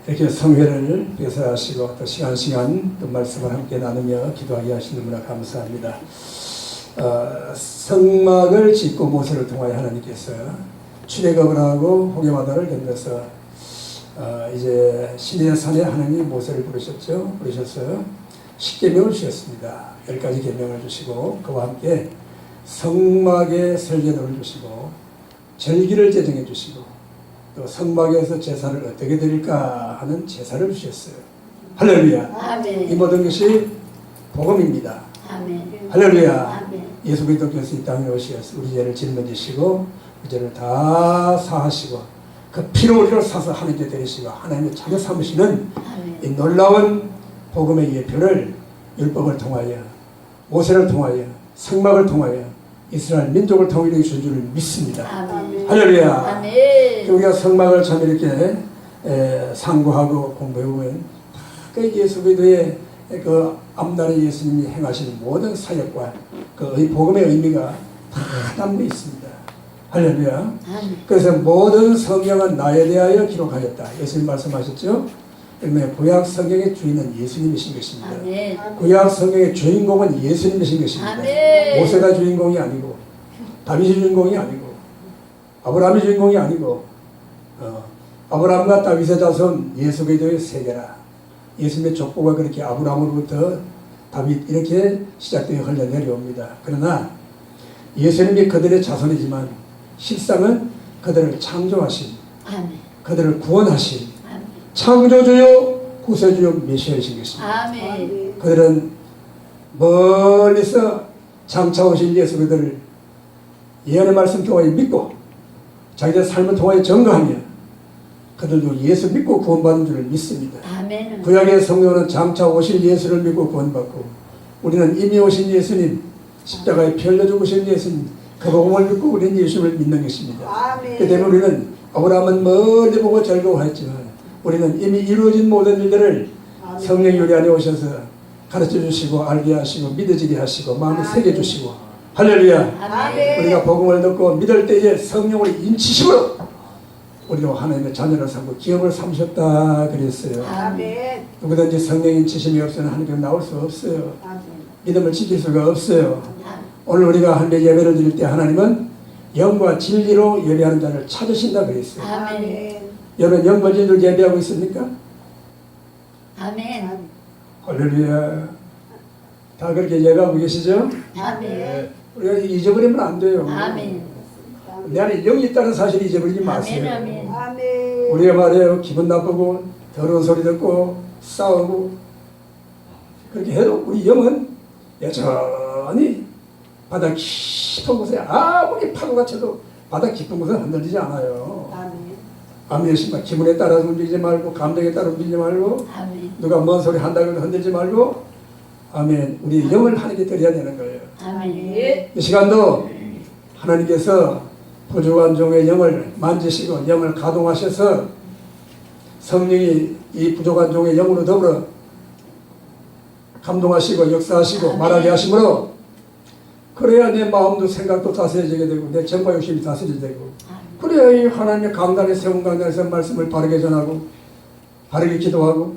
이렇게 성회를 배설하시고 또 시간 또 말씀을 함께 나누며 기도하게 하시는 분을 감사합니다. 성막을 짓고 모세를 통하여 하나님께서 출애굽을 하고 호계바다를 건너서 이제 시내의 산에 하나님이 모세를 부르셔서 10계명을 주셨습니다. 10가지 계명을 주시고 그와 함께 성막의 설계도를 주시고 절기를 제정해 주시고 또 성막에서 제사를 어떻게 드릴까 하는 제사를 주셨어요. 할렐루야. 아멘. 이 모든 것이 복음입니다. 아멘. 할렐루야. 아멘. 예수 그리스도께서 이 땅에 오셔서 우리 죄를 짊어지시고 그 죄를 다 사하시고 그 피로 우리를 사서 하나님께 드리시고 하나님의 자녀 삼으시는 이 놀라운 복음의 예표를 율법을 통하여 모세를 통하여 성막을 통하여 이스라엘 민족을 통일해 주신 줄을 믿습니다. 아멘. 할렐루야. 아멘. 우리가 성막을 참 이렇게 상고하고 공부해보면 그 예수 그리스도의 그 앞날에 예수님이 행하신 모든 사역과 그 복음의 의미가 다 담겨 있습니다. 할렐루야. 아멘. 그래서 모든 성경은 나에 대하여 기록하였다. 예수님 말씀하셨죠? 그러면 구약 성경의 주인은 예수님이신 것입니다. 아멘. 구약 성경의 주인공은 예수님이신 것입니다. 아멘. 모세가 주인공이 아니고 다윗이 주인공이 아니고 아브라함이 주인공이 아니고 아브라함과 다윗의 자손 예수 그리스도의 세계라. 예수님의 족보가 그렇게 아브라함으로부터 다윗 이렇게 시작되어 흘러내려옵니다. 그러나 예수님이 그들의 자손이지만 실상은 그들을 창조하신 아멘. 그들을 구원하신 아멘. 창조주요 구세주요 메시아이신 것입니다. 아멘. 그들은 멀리서 장차 오신 예수 그들을 예언의 말씀 통하여 믿고 자기들 삶을 통하여 증거하며 그들도 예수 믿고 구원받은 줄을 믿습니다. 아멘. 구약의 성경은 장차 오실 예수를 믿고 구원받고 우리는 이미 오신 예수님 십자가에 피 흘려 죽으신 예수님 그 복음을 믿고 우리는 예수를 믿는 것입니다. 아멘. 그 때문에 우리는 아브라함은 멀리 보고 즐거워했지만 우리는 이미 이루어진 모든 일들을 성령이 우리 안에 오셔서 가르쳐 주시고 알게 하시고 믿어지게 하시고 마음에 새겨 주시고 할렐루야. 아멘. 우리가 복음을 듣고 믿을 때에 성령으로 인치심으로 우리도 하나님의 자녀를 삼고 기업을 삼으셨다 그랬어요. 아멘. 누구든지 성령 인치심이 없으면 하나님께 나올 수 없어요. 아멘. 믿음을 지킬 수가 없어요. 아멘. 오늘 우리가 하나님의 예배를 드릴 때 하나님은 영과 진리로 예배하는 자를 찾으신다 그랬어요. 아멘. 여러분 영과 진리로 예배하고 있습니까? 아멘. 할렐루야. 다 그렇게 예배하고 계시죠? 아멘. 우리가 잊어버리면 안 돼요. 아멘. 내 안에 영이 있다는 사실을 잊어버리지 마세요. 아멘. 아멘. 우리가 말해요. 기분 나쁘고 더러운 소리 듣고 싸우고 그렇게 해도 우리 영은 여전히 바다 깊은 곳에 아무리 파도가 쳐도 바다 깊은 곳은 흔들리지 않아요. 아멘. 아멘. 기분에 따라서 움직이지 말고 감정에 따라 움직이지 말고 아멘. 누가 뭔 소리 한다고 해도 흔들지 말고 아멘. 우리 영을 하나님께 드려야 되는 거예요. 아멘. 이 시간도 하나님께서 부족한 종의 영을 만지시고 영을 가동하셔서 성령이 이 부족한 종의 영으로 더불어 감동하시고 역사하시고 말하게 하심으로 그래야 내 마음도 생각도 다스려지게 되고 내 정과 욕심이 다스려지게 되고 그래야 이 하나님의 강단에 세운 강단에서 말씀을 바르게 전하고 바르게 기도하고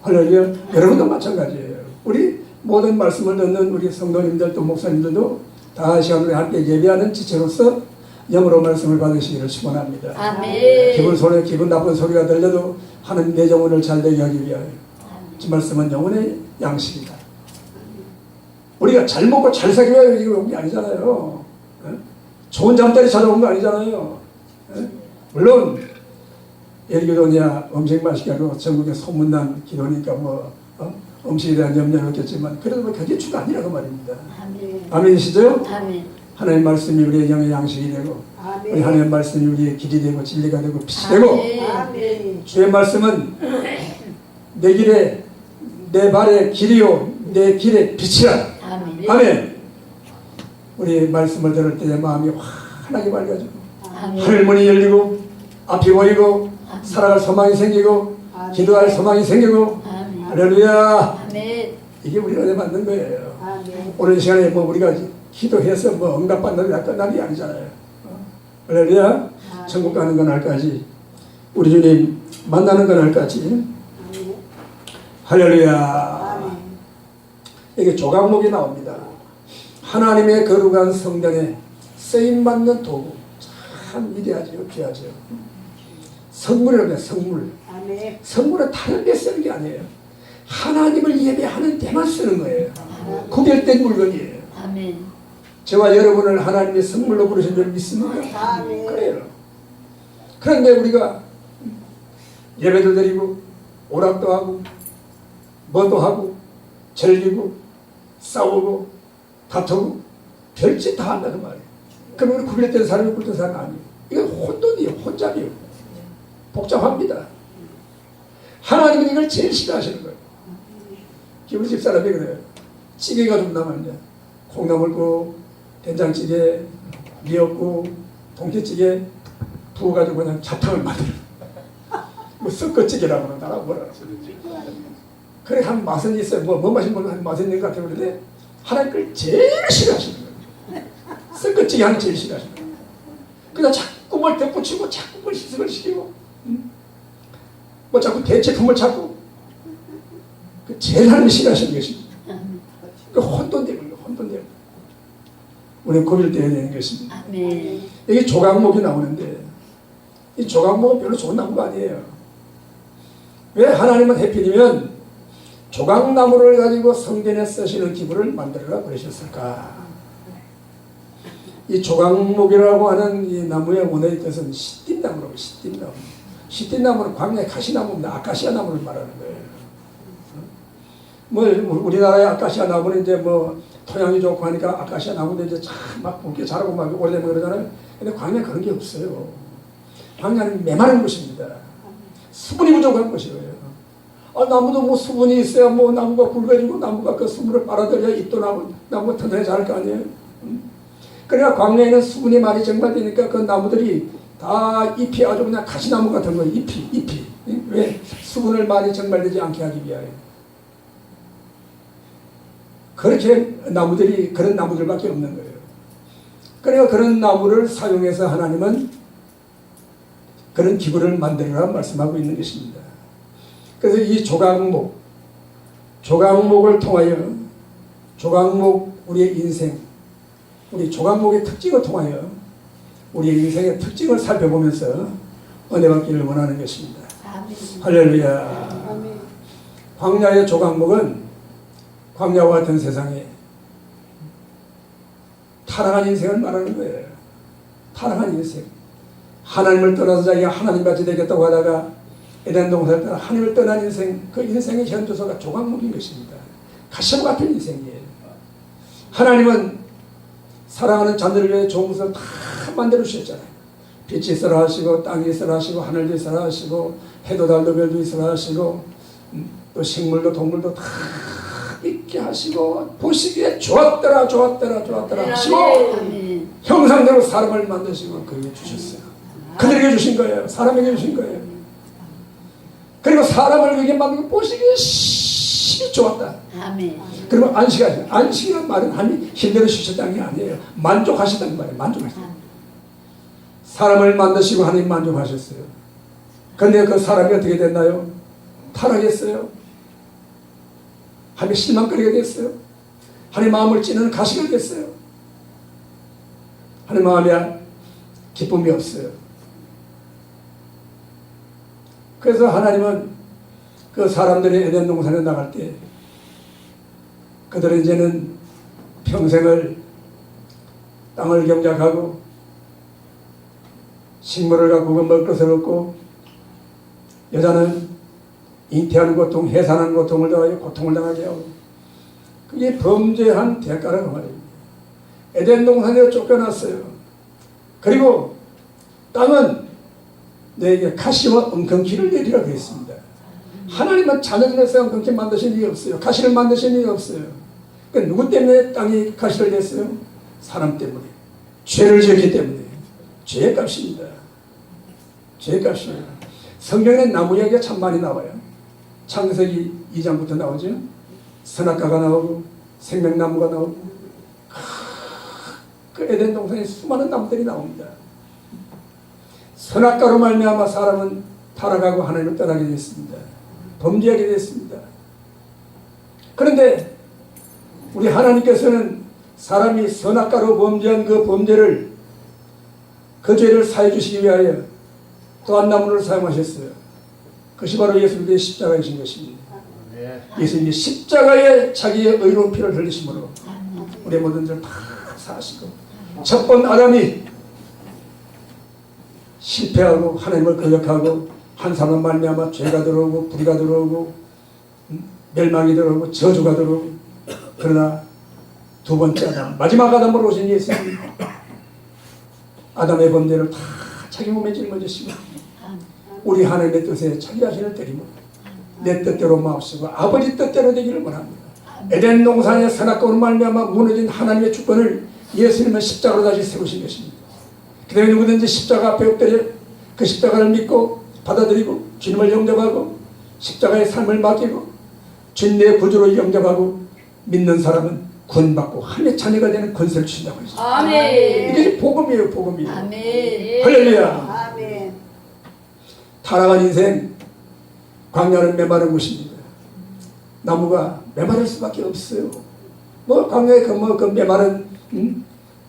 할렐루야. 여러분도 마찬가지예요. 우리 모든 말씀을 듣는 우리 성도님들도 목사님들도 다 시간으로 함께 예배하는 지체로서 영으로 말씀을 받으시기를 축원합니다. 아멘. 기분 나쁜 소리가 들려도 하나님 내 영혼을 잘되게 하기 위하여 이 말씀은 영혼의 양식이다. 우리가 잘 먹고 잘 살기 위하여 이거 온 게 아니잖아요. 좋은 잠자리 찾아온 거 아니잖아요. 물론 예리기도냐 음식 맛있게 하고 전국에 소문난 기도니까 음식에 대한 염려는 없겠지만 그래도 그게 주가 아니라고 말입니다. 아멘. 아멘이시죠? 아멘. 하나님의 말씀이 우리의 영의 양식이 되고 아멘. 우리 하나님의 말씀이 우리의 길이 되고 진리가 되고 빛이 되고 아멘. 주의 말씀은 내 길에 내 발의 길이요 내 길의 빛이라. 아멘. 아멘. 우리 말씀을 들을 때 마음이 환하게 밝아지고 아멘. 하늘문이 열리고 앞이 보이고 살아갈 소망이 생기고 기도할 소망이 생기고 아멘. 할렐루야. 아멘. 이게 우리가 은혜 받는 거예요. 아멘. 오늘 시간에 우리가 기도해서 응답받는 게 끝난 게 아니잖아요. 할렐루야. 천국 가는 그날까지 우리 주님 만나는 그날까지 아멘. 할렐루야. 아멘. 이게 조각목이 나옵니다. 하나님의 거룩한 성전에 쓰임받는 도구. 참 위대하죠. 귀하죠. 성물이라고 해요. 성물. 아멘. 성물은 다른 데 쓰는 게 아니에요. 하나님을 예배하는 데만 쓰는 거예요. 구별된 물건이에요. 아멘. 저와 여러분을 하나님의 선물로 부르신 줄 믿습니까? 아멘. 그래요. 그런데 우리가 예배도 드리고 오락도 하고 뭐도 하고 즐기고 싸우고 다투고 별짓 다 한다는 말이에요. 그럼 우리 구별된 사람이 굴된 사람이 아니에요. 이건 혼돈이에요. 혼잡이에요. 복잡합니다. 하나님은 이걸 제일 싫어하시는 거예요. 우리 집사람이 그래요. 찌개가 좀 남았냐. 콩나물 국, 된장찌개, 미역국, 동태찌개 부어가지고 그냥 잡탕을 만들어. 뭐 섞어찌개라고 그러나 뭐라 그래 한 맛은 있어요. 뭐 맛이 한 맛은 있는 것 같아요. 그런데 하나님 걸 제일 싫어하시는 거예요. 섞어찌개 하는 제일 싫어하시는 거예요. 그냥 자꾸 뭘 덧붙이고 자꾸 뭘 희석을 시키고 뭐 자꾸 대체품을 찾고 그 제일 하나님이 싫어하시는 것입니다. 그 혼돈되는 거예요. 혼돈되는 거예요. 우리는 구별되어야 되는 것입니다. 아멘. 여기 조각목이 나오는데 이 조각목은 별로 좋은 나무가 아니에요. 왜 하나님은 해필이면 조각나무를 가지고 성전에 쓰시는 기구를 만들어라 그러셨을까? 이 조각목이라고 하는 이 나무의 원어의 뜻은 시띠나무라고. 시띠나무. 시띠나무는 광야의 가시나무입니다. 아카시아 나무를 말하는 거예요. 뭐 우리나라의 아카시아 나무는 이제 뭐 토양이 좋고 하니까 아카시아 나무도 이제 막 굵게 자라고 막 오래되면 그러잖아요. 근데 광야 그런 게 없어요. 광야는 메마른 곳입니다. 수분이 부족한 곳이에요. 나무도 뭐 수분이 있어야 뭐 나무가 굵어지고 나무가 그 수분을 빨아들여야 잎도 나무가 튼튼해 자랄 거 아니에요. 그러니까 광야에는 수분이 많이 증발되니까 그 나무들이 다 잎이 아주 그냥 가시나무 같은 거예요. 잎이. 왜? 수분을 많이 증발되지 않게 하기 위하여. 그렇게 나무들이 그런 나무들밖에 없는 거예요. 그러니까 그런 나무를 사용해서 하나님은 그런 기구를 만들어라 말씀하고 있는 것입니다. 그래서 이 조각목을 통하여 우리의 인생, 우리 조각목의 특징을 통하여 우리의 인생의 특징을 살펴보면서 은혜 받기를 원하는 것입니다. 아멘. 할렐루야. 아멘. 광야의 조각목은 광야와 같은 세상에 타락한 인생을 말하는 거예요. 타락한 인생. 하나님을 떠나서 자기가 하나님같이 되겠다고 하다가 에덴 동산을 떠나 하나님을 떠난 인생, 그 인생의 현주소가 조각목인 것입니다. 가시와 같은 인생이에요. 하나님은 사랑하는 자들을 위해 좋은 것을 다 만들어 주셨잖아요. 빛이 있으라 하시고 땅이 있으라 하시고 하늘도 있으라 하시고 해도 달도 별도 있으라 하시고 또 식물도 동물도 다 있게 하시고 보시기에 좋았더라 하시고 아멘. 형상대로 사람을 만드시고 그에게 주셨어요. 그들에게 주신 거예요. 사람에게 주신 거예요. 그리고 사람을 그에게 만들고 보시기에 심히 좋았다. 아멘. 그러면 안식하시다. 안식이란 말은 하나님이 힘대로 주셨다는 게 아니에요. 만족하셨다는 말이에요. 만족하셨다. 사람을 만드시고 하나님 만족하셨어요. 그런데 그 사람이 어떻게 됐나요? 타락했어요. 하나님 실망거리게 됐어요. 하나님 마음을 찌르는 가시가 됐어요. 하나님 마음에 기쁨이 없어요. 그래서 하나님은 그 사람들이 에덴 동산에 나갈 때 그들은 이제는 평생을 땅을 경작하고 식물을 갖고 먹을 것을 얻고 여자는 잉태하는 고통, 해산하는 고통을 당하여 고통을 당하게 하고 그게 범죄한 대가라고 말입니다. 에덴 동산에 쫓겨났어요. 그리고 땅은 너에게 가시와 엉겅퀴를 내리라 그랬습니다. 하나님은 자녀들에서 엉겅퀴 만드신 일이 없어요. 가시를 만드신 일이 없어요. 그러니까 누구 때문에 땅이 가시를 냈어요? 사람 때문에. 죄를 지었기 때문에. 죄의 값입니다. 죄의 값이에요. 성경에 나무 이야기가 참 많이 나와요. 창세기 2장부터 나오죠. 선악과가 나오고 생명나무가 나오고 그 에덴 동산에 수많은 나무들이 나옵니다. 선악과로 말미암아 사람은 타락하고 하나님을 떠나게 됐습니다. 범죄하게 됐습니다. 그런데 우리 하나님께서는 사람이 선악과로 범죄한 그 범죄를, 그 죄를 사해 주시기 위하여 또 한 나무를 사용하셨어요. 그것이 바로 예수님의 십자가이신 것입니다. 예수님이 십자가에 자기의 의로운 피를 흘리심으로 우리의 모든 죄를 다 사하시고, 첫 번 아담이 실패하고 하나님을 거역하고 한 사람 말미암아 죄가 들어오고 불의가 들어오고 멸망이 들어오고 저주가 들어오고, 그러나 두 번째 아담, 마지막 아담으로 오신 예수님, 아담의 범죄를 다 자기 몸에 짊어지시고 우리 하나님의 뜻에 자기 자신을 때리고 내 뜻대로 마옵시고 아버지 뜻대로 되기를 원합니다. 에덴 동산의 선악과로 말미암아 무너진 하나님의 주권을 예수님은 십자가로 다시 세우신 것입니다. 그다음에 누구든지 십자가 앞에 엎드려 그 십자가를 믿고 받아들이고 주님을 영접하고 십자가의 삶을 맡기고 주님의 구주로 영접하고 믿는 사람은 구원받고 하나님의 자녀가 되는 권세를 주신다고 했습니다. 아멘. 이게 복음이에요, 복음이에요. 아멘. 할렐루야. 아멘. 타락한 인생, 광야는 메마른 곳입니다. 나무가 메마를 수밖에 없어요. 뭐 광야에 그 메마른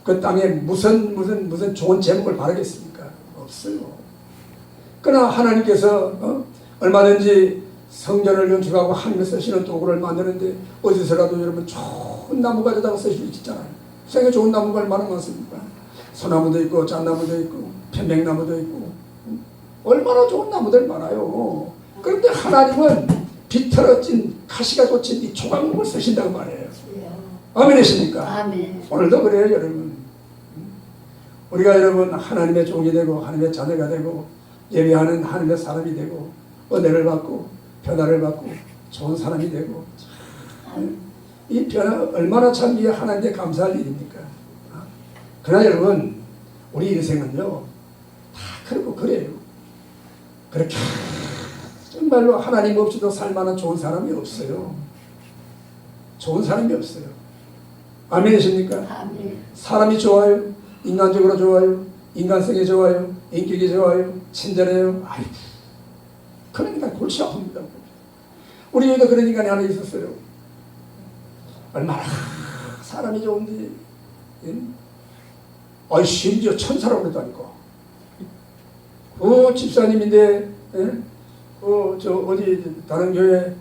그 땅에 무슨 좋은 제목을 바라겠습니까? 없어요. 그러나 하나님께서 얼마든지 성전을 연출하고 하나님의 쓰시는 도구를 만드는데 어디서라도 여러분 좋은 나무 가져다가 쓰실 수 있잖아요. 세상에 좋은 나무가 얼마나 많습니까? 소나무도 있고 잣나무도 있고 편백나무도 있고 얼마나 좋은 나무들 많아요. 그런데 하나님은 비틀어진 가시가 돋친 이 조각목을 쓰신다고 말해요. 아멘이십니까? 아멘. 오늘도 그래요, 여러분. 우리가 여러분 하나님의 종이 되고 하나님의 자녀가 되고 예배하는 하나님의 사람이 되고 은혜를 받고 변화를 받고 좋은 사람이 되고, 이 변화 얼마나 참 이 하나님께 감사할 일입니까? 그러나 여러분 우리 인생은요 다 그렇고 그래요. 그렇게 정말로 하나님 없이도 살만한 좋은 사람이 없어요. 좋은 사람이 없어요. 아멘이십니까? 아멘. 사람이 좋아요. 인간적으로 좋아요. 인간성이 좋아요. 인격이 좋아요. 친절해요. 아이고, 그러니까 골치 아픕니다. 우리 여기도 그런 인간이 하나 있었어요. 얼마나 사람이 좋은데, 심지어 천사라고 그러다니까. 집사님인데, 어디 다른 교회,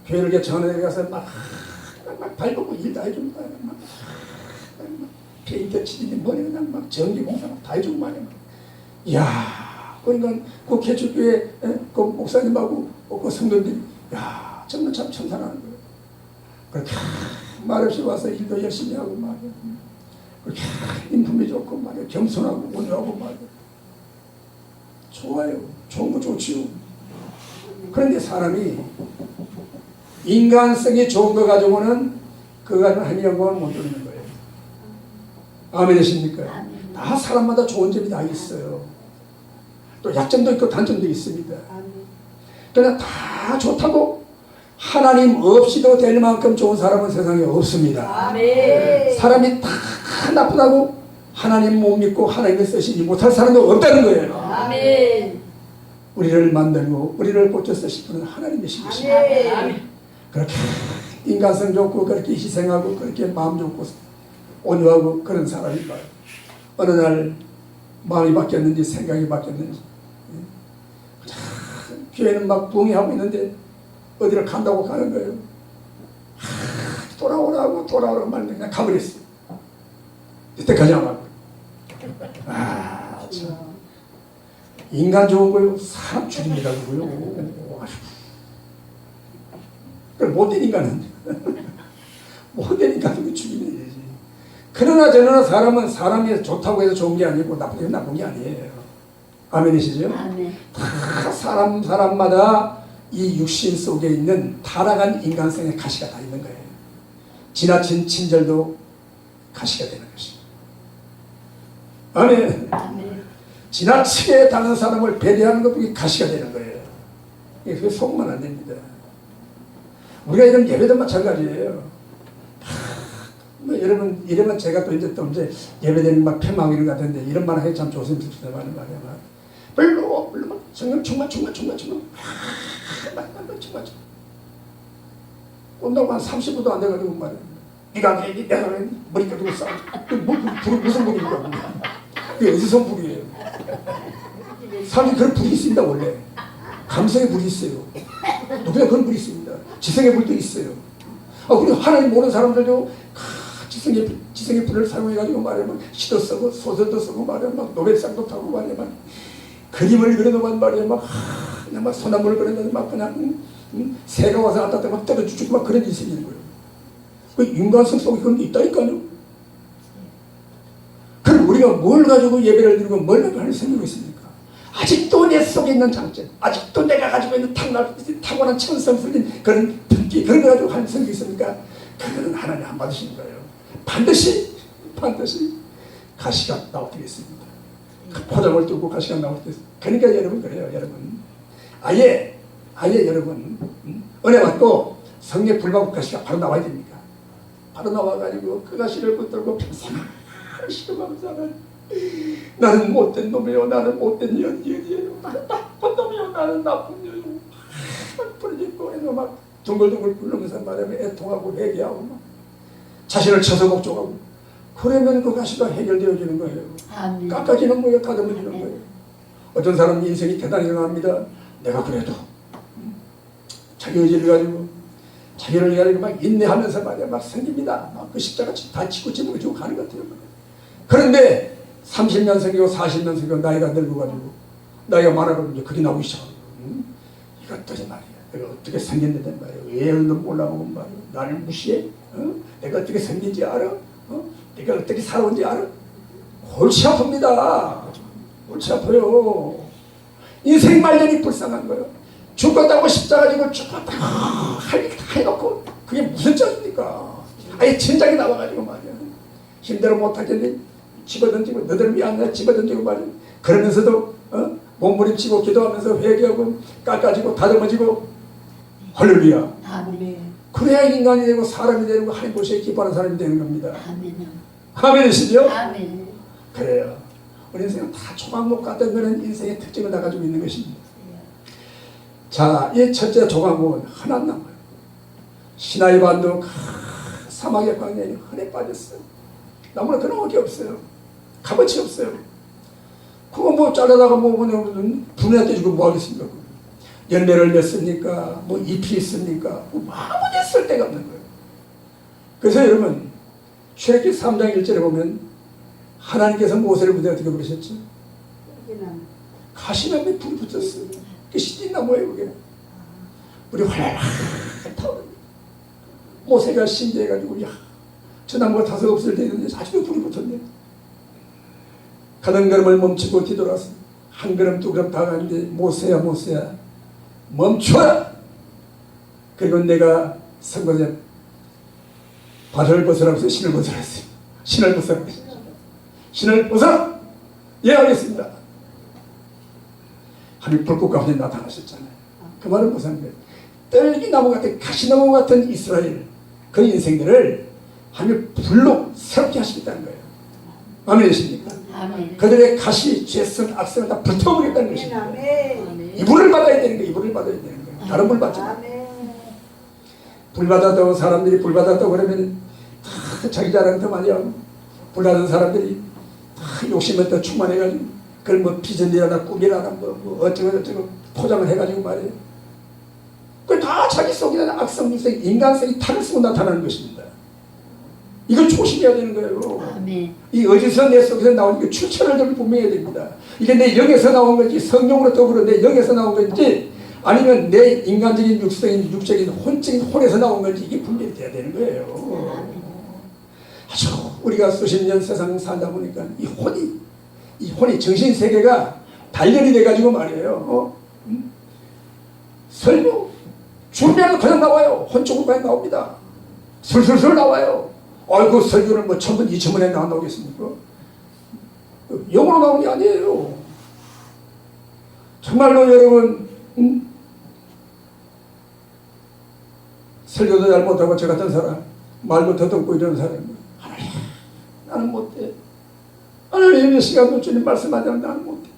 교회를 개척하는 데 가서 막 발벗고 일 다 해줍니다. 막 페인트 치는데 머리 그냥 막 전기공사 다 해주고 말이야. 이야, 그러니까 그 개척교회 그 목사님하고 그 성도들이 야, 정말 참 천사라는 거예요. 그렇게 말없이 와서 일도 열심히 하고 말이야. 그렇게 인품이 좋고 말이야. 겸손하고 온유하고 말이야. 좋아요. 좋은 거 좋지요. 그런데 사람이 인간성이 좋은 거 가지고는 그거 가지고 하나님의 영광을 못 누리는 거예요. 아멘이십니까? 다 사람마다 좋은 점이 다 있어요. 또 약점도 있고 단점도 있습니다. 그러나 다 좋다고 하나님 없이도 될 만큼 좋은 사람은 세상에 없습니다. 아멘. 사람이 다 나쁘다고 하나님 못 믿고 하나님을 쓰시지 못할 사람이 없다는 거예요. 아멘. 우리를 만들고 우리를 고쳐 쓰실 분은 하나님이신 것입니다. 아멘. 그렇게 인간성 좋고 그렇게 희생하고 그렇게 마음 좋고 온유하고 그런 사람이 봐요. 어느 날 마음이 바뀌었는지 생각이 바뀌었는지 교회는 막 부흥하고 있는데 어디를 간다고 가는 거예요. 돌아오라고 말면 그냥 가버렸어요. 이때까지 안 가고. 참. 인간 좋은 거요. 사람 죽입니다. 그거요. 못된 인간은 못된 인간은 죽이는 일이지. 그러나 저러나 사람은 사람이 좋다고 해서 좋은 게 아니고 나쁜 게 아니에요. 아멘이시죠? 아멘. 다 사람마다 이 육신 속에 있는 타락한 인간성의 가시가 다 있는 거예요. 지나친 친절도 가시가 되는 것입니다. 아멘. 아멘. 지나치게 다른 사람을 배려하는 것도 가시가 되는 거예요. 그게 속으면 안 됩니다. 우리가 이런 예배도 마찬가지예요. 여러분, 이러면 제가 또 이제 예배되는 막 폄하하고 이런 것 같은데, 이런 말 하기 참 조심스럽다는 말이야. 물로 성령 충만 정말 온다고 한 30분도 안 돼가지고 말이야. 네가 그랬니 내가 그랬니 머리 깎고 싸워. 무슨 불입니까? 그게 어디서 불이에요? 사람이 그런 불이 있습니다. 원래 감성의 불이 있어요. 누구나 그런 불이 있습니다. 지성의 불도 있어요. 우리 하나님 모르는 사람들도 지성의 불을 사용해가지고 말하면 시도 쓰고 소설도 쓰고 말하면 막 노벨상도 타고 말하면 그림을 그려놓으면 말이야 그냥 막 소나무를 그려놓으면 막 그냥 새가 와서 왔다 갔다 막 떨어지고 막 그런 일이 생기는 거예요. 그 인간성 속에 그런 게 있다니까요. 그럼 우리가 뭘 가지고 예배를 드리고 뭘 가지고 하는 생각이 있습니까? 아직도 내 속에 있는 장점, 아직도 내가 가지고 있는 탁월한 천성스러운 그런 특기, 그런 거 가지고 하는 생각이 있습니까? 그거는 하나님 안 받으시는 거예요. 반드시 가시가 나오겠습니다. 그 포장을 뚫고 가시가 나오겠습니다. 그러니까 여러분 그래요. 여러분 아예 여러분 은혜 받고 성령 불받고 가시가 바로 나와야 됩니까? 바로 나와가지고 그 가시를 붙들고 평생 시험하면서 나는 못된 놈이요, 나는 못된 년이에요, 나는 나쁜 놈이요, 나는 나쁜 년이요. 부르짖고 해서 막 둥글둥글 굴르면서 말하면 애통하고 회개하고 막 자신을 쳐서 목적하고 그러면 그 가시가 해결되어지는 거예요. 아멘. 깎아지는 거예요. 다듬어지는 거예요. 어떤 사람은 인생이 대단히 강합니다. 내가 그래도 자기 의지를 가지고 자기를 가지고 막 인내하면서 말이야 막 생깁니다. 막 그 십자가 다 지고 짊어지고 가는 것 같아요. 그런데 30년 생기고 40년 생기고 나이가 늙어가지고 나이가 많아가지고 이제 그게 나오기 시작하고 이것들이 말이야 내가 어떻게 생겼는데 말이야 왜너 몰라보고 말이야 나를 무시해? 내가 어떻게 생긴지 알아? 내가 어떻게 살아온지 알아? 골치 아픕니다. 골치 아파요. 인생 말년이 불쌍한 거예요. 죽었다고 십자가 지고 죽었다고 해놓고 그게 무슨 짜입니까? 아예 천장에 나와가지고 말이야 힘대로 못하겠니? 집어던지고 너들 미안해 집어던지고 말이야 그러면서도 몸부림치고 기도하면서 회개하고 깎아지고 다듬어지고 할렐루야. 아멘. 그래야 인간이 되고 사람이 되고 하나님 보시기에 기뻐하는 사람이 되는 겁니다. 아멘. 아멘이시죠? 아멘. 그래요. 우리 인생은 다 조각목 같은 그런 인생의 특징을 다 가지고 있는 것입니다. 자, 이 첫째 조각목은 흔한 나무예요. 시나이 반도 사막의 광야에 흔해 빠졌어요. 나무는 그런 게 없어요. 값어치 없어요. 그거 뭐 잘라다가 뭐 분해할 때 주고 뭐 하겠습니까? 열매를 냈습니까? 뭐 잎이 있습니까? 뭐 아무데 쓸 데가 없는 거예요. 그래서 여러분 출애굽기 3장 1절에 보면 하나님께서 모세를 부대 어떻게 부르셨죠? 가시나무에 불이 붙었어요. 그 시진나무예요 그게. 불이 활활 타오르는 모세가 신기해가지고 야 저 나무가 타서 없을 때 있는데 아직도 불이 붙었네. 가던 걸음을 멈추고 뒤돌아서 한 걸음 두 걸음 다 가는데 모세야 멈춰라. 그리고 내가 선거제 발을 벗으라고 해서 신을 벗으라 했어요. 신을 벗으라고 했어요. 신을 벗어라. 예 알겠습니다. 하나님 불꽃 가운데 나타나셨잖아요. 그 말은 무슨 거예요? 떨기나무 같은 가시나무 같은 이스라엘 그 인생들을 하나님 불로 새롭게 하시겠다는 거예요. 아멘이십니까? 아멘. 그들의 가시, 죄성, 악성을 다 불태워버리겠다는 것입니다. 아멘. 이 불을 받아야 되는 거예요. 이 불을 받아야 되는 거예요. 다른 불 받지 마. 불 받았다고 사람들이 불 받았다고 그러면 다 자기 자랑 더 많이 하고 불 받은 사람들이 다 욕심을 더 충만해가지고 그걸 뭐 비전이라나 꿈이라나 뭐 어쩌고 포장을 해가지고 말이에요. 그걸 다 자기 속에 있는 악성, 인간성이 탈을 쓰고 나타나는 것입니다. 이걸 조심해야 되는 거예요. 아멘. 이 어디서 내 속에서 나오는 게 출처를 좀 분명해야 됩니다. 이게 내 영에서 나온 건지 성령으로 더불어 내 영에서 나온 건지 아니면 내 인간적인 육적인 혼적인 혼에서 나온 건지 이게 분별이 돼야 되는 거예요. 아주 우리가 수십 년 세상 살다 보니까 이 혼이 정신세계가 단련이 돼가지고 말이에요. 설교 준비하면 그냥 나와요. 혼 쪽으로 그냥 나옵니다. 술술술 나와요. 아이고 설교를 뭐 1000번 2000번에 나오겠습니까? 영어로 나오는 게 아니에요. 정말로 여러분 설교도 잘 못하고 저 같은 사람 말도 더듬고 이러는 사람 하나님 나는 못해. 하나님 이 시간도 주님 말씀하자면 나는 못해.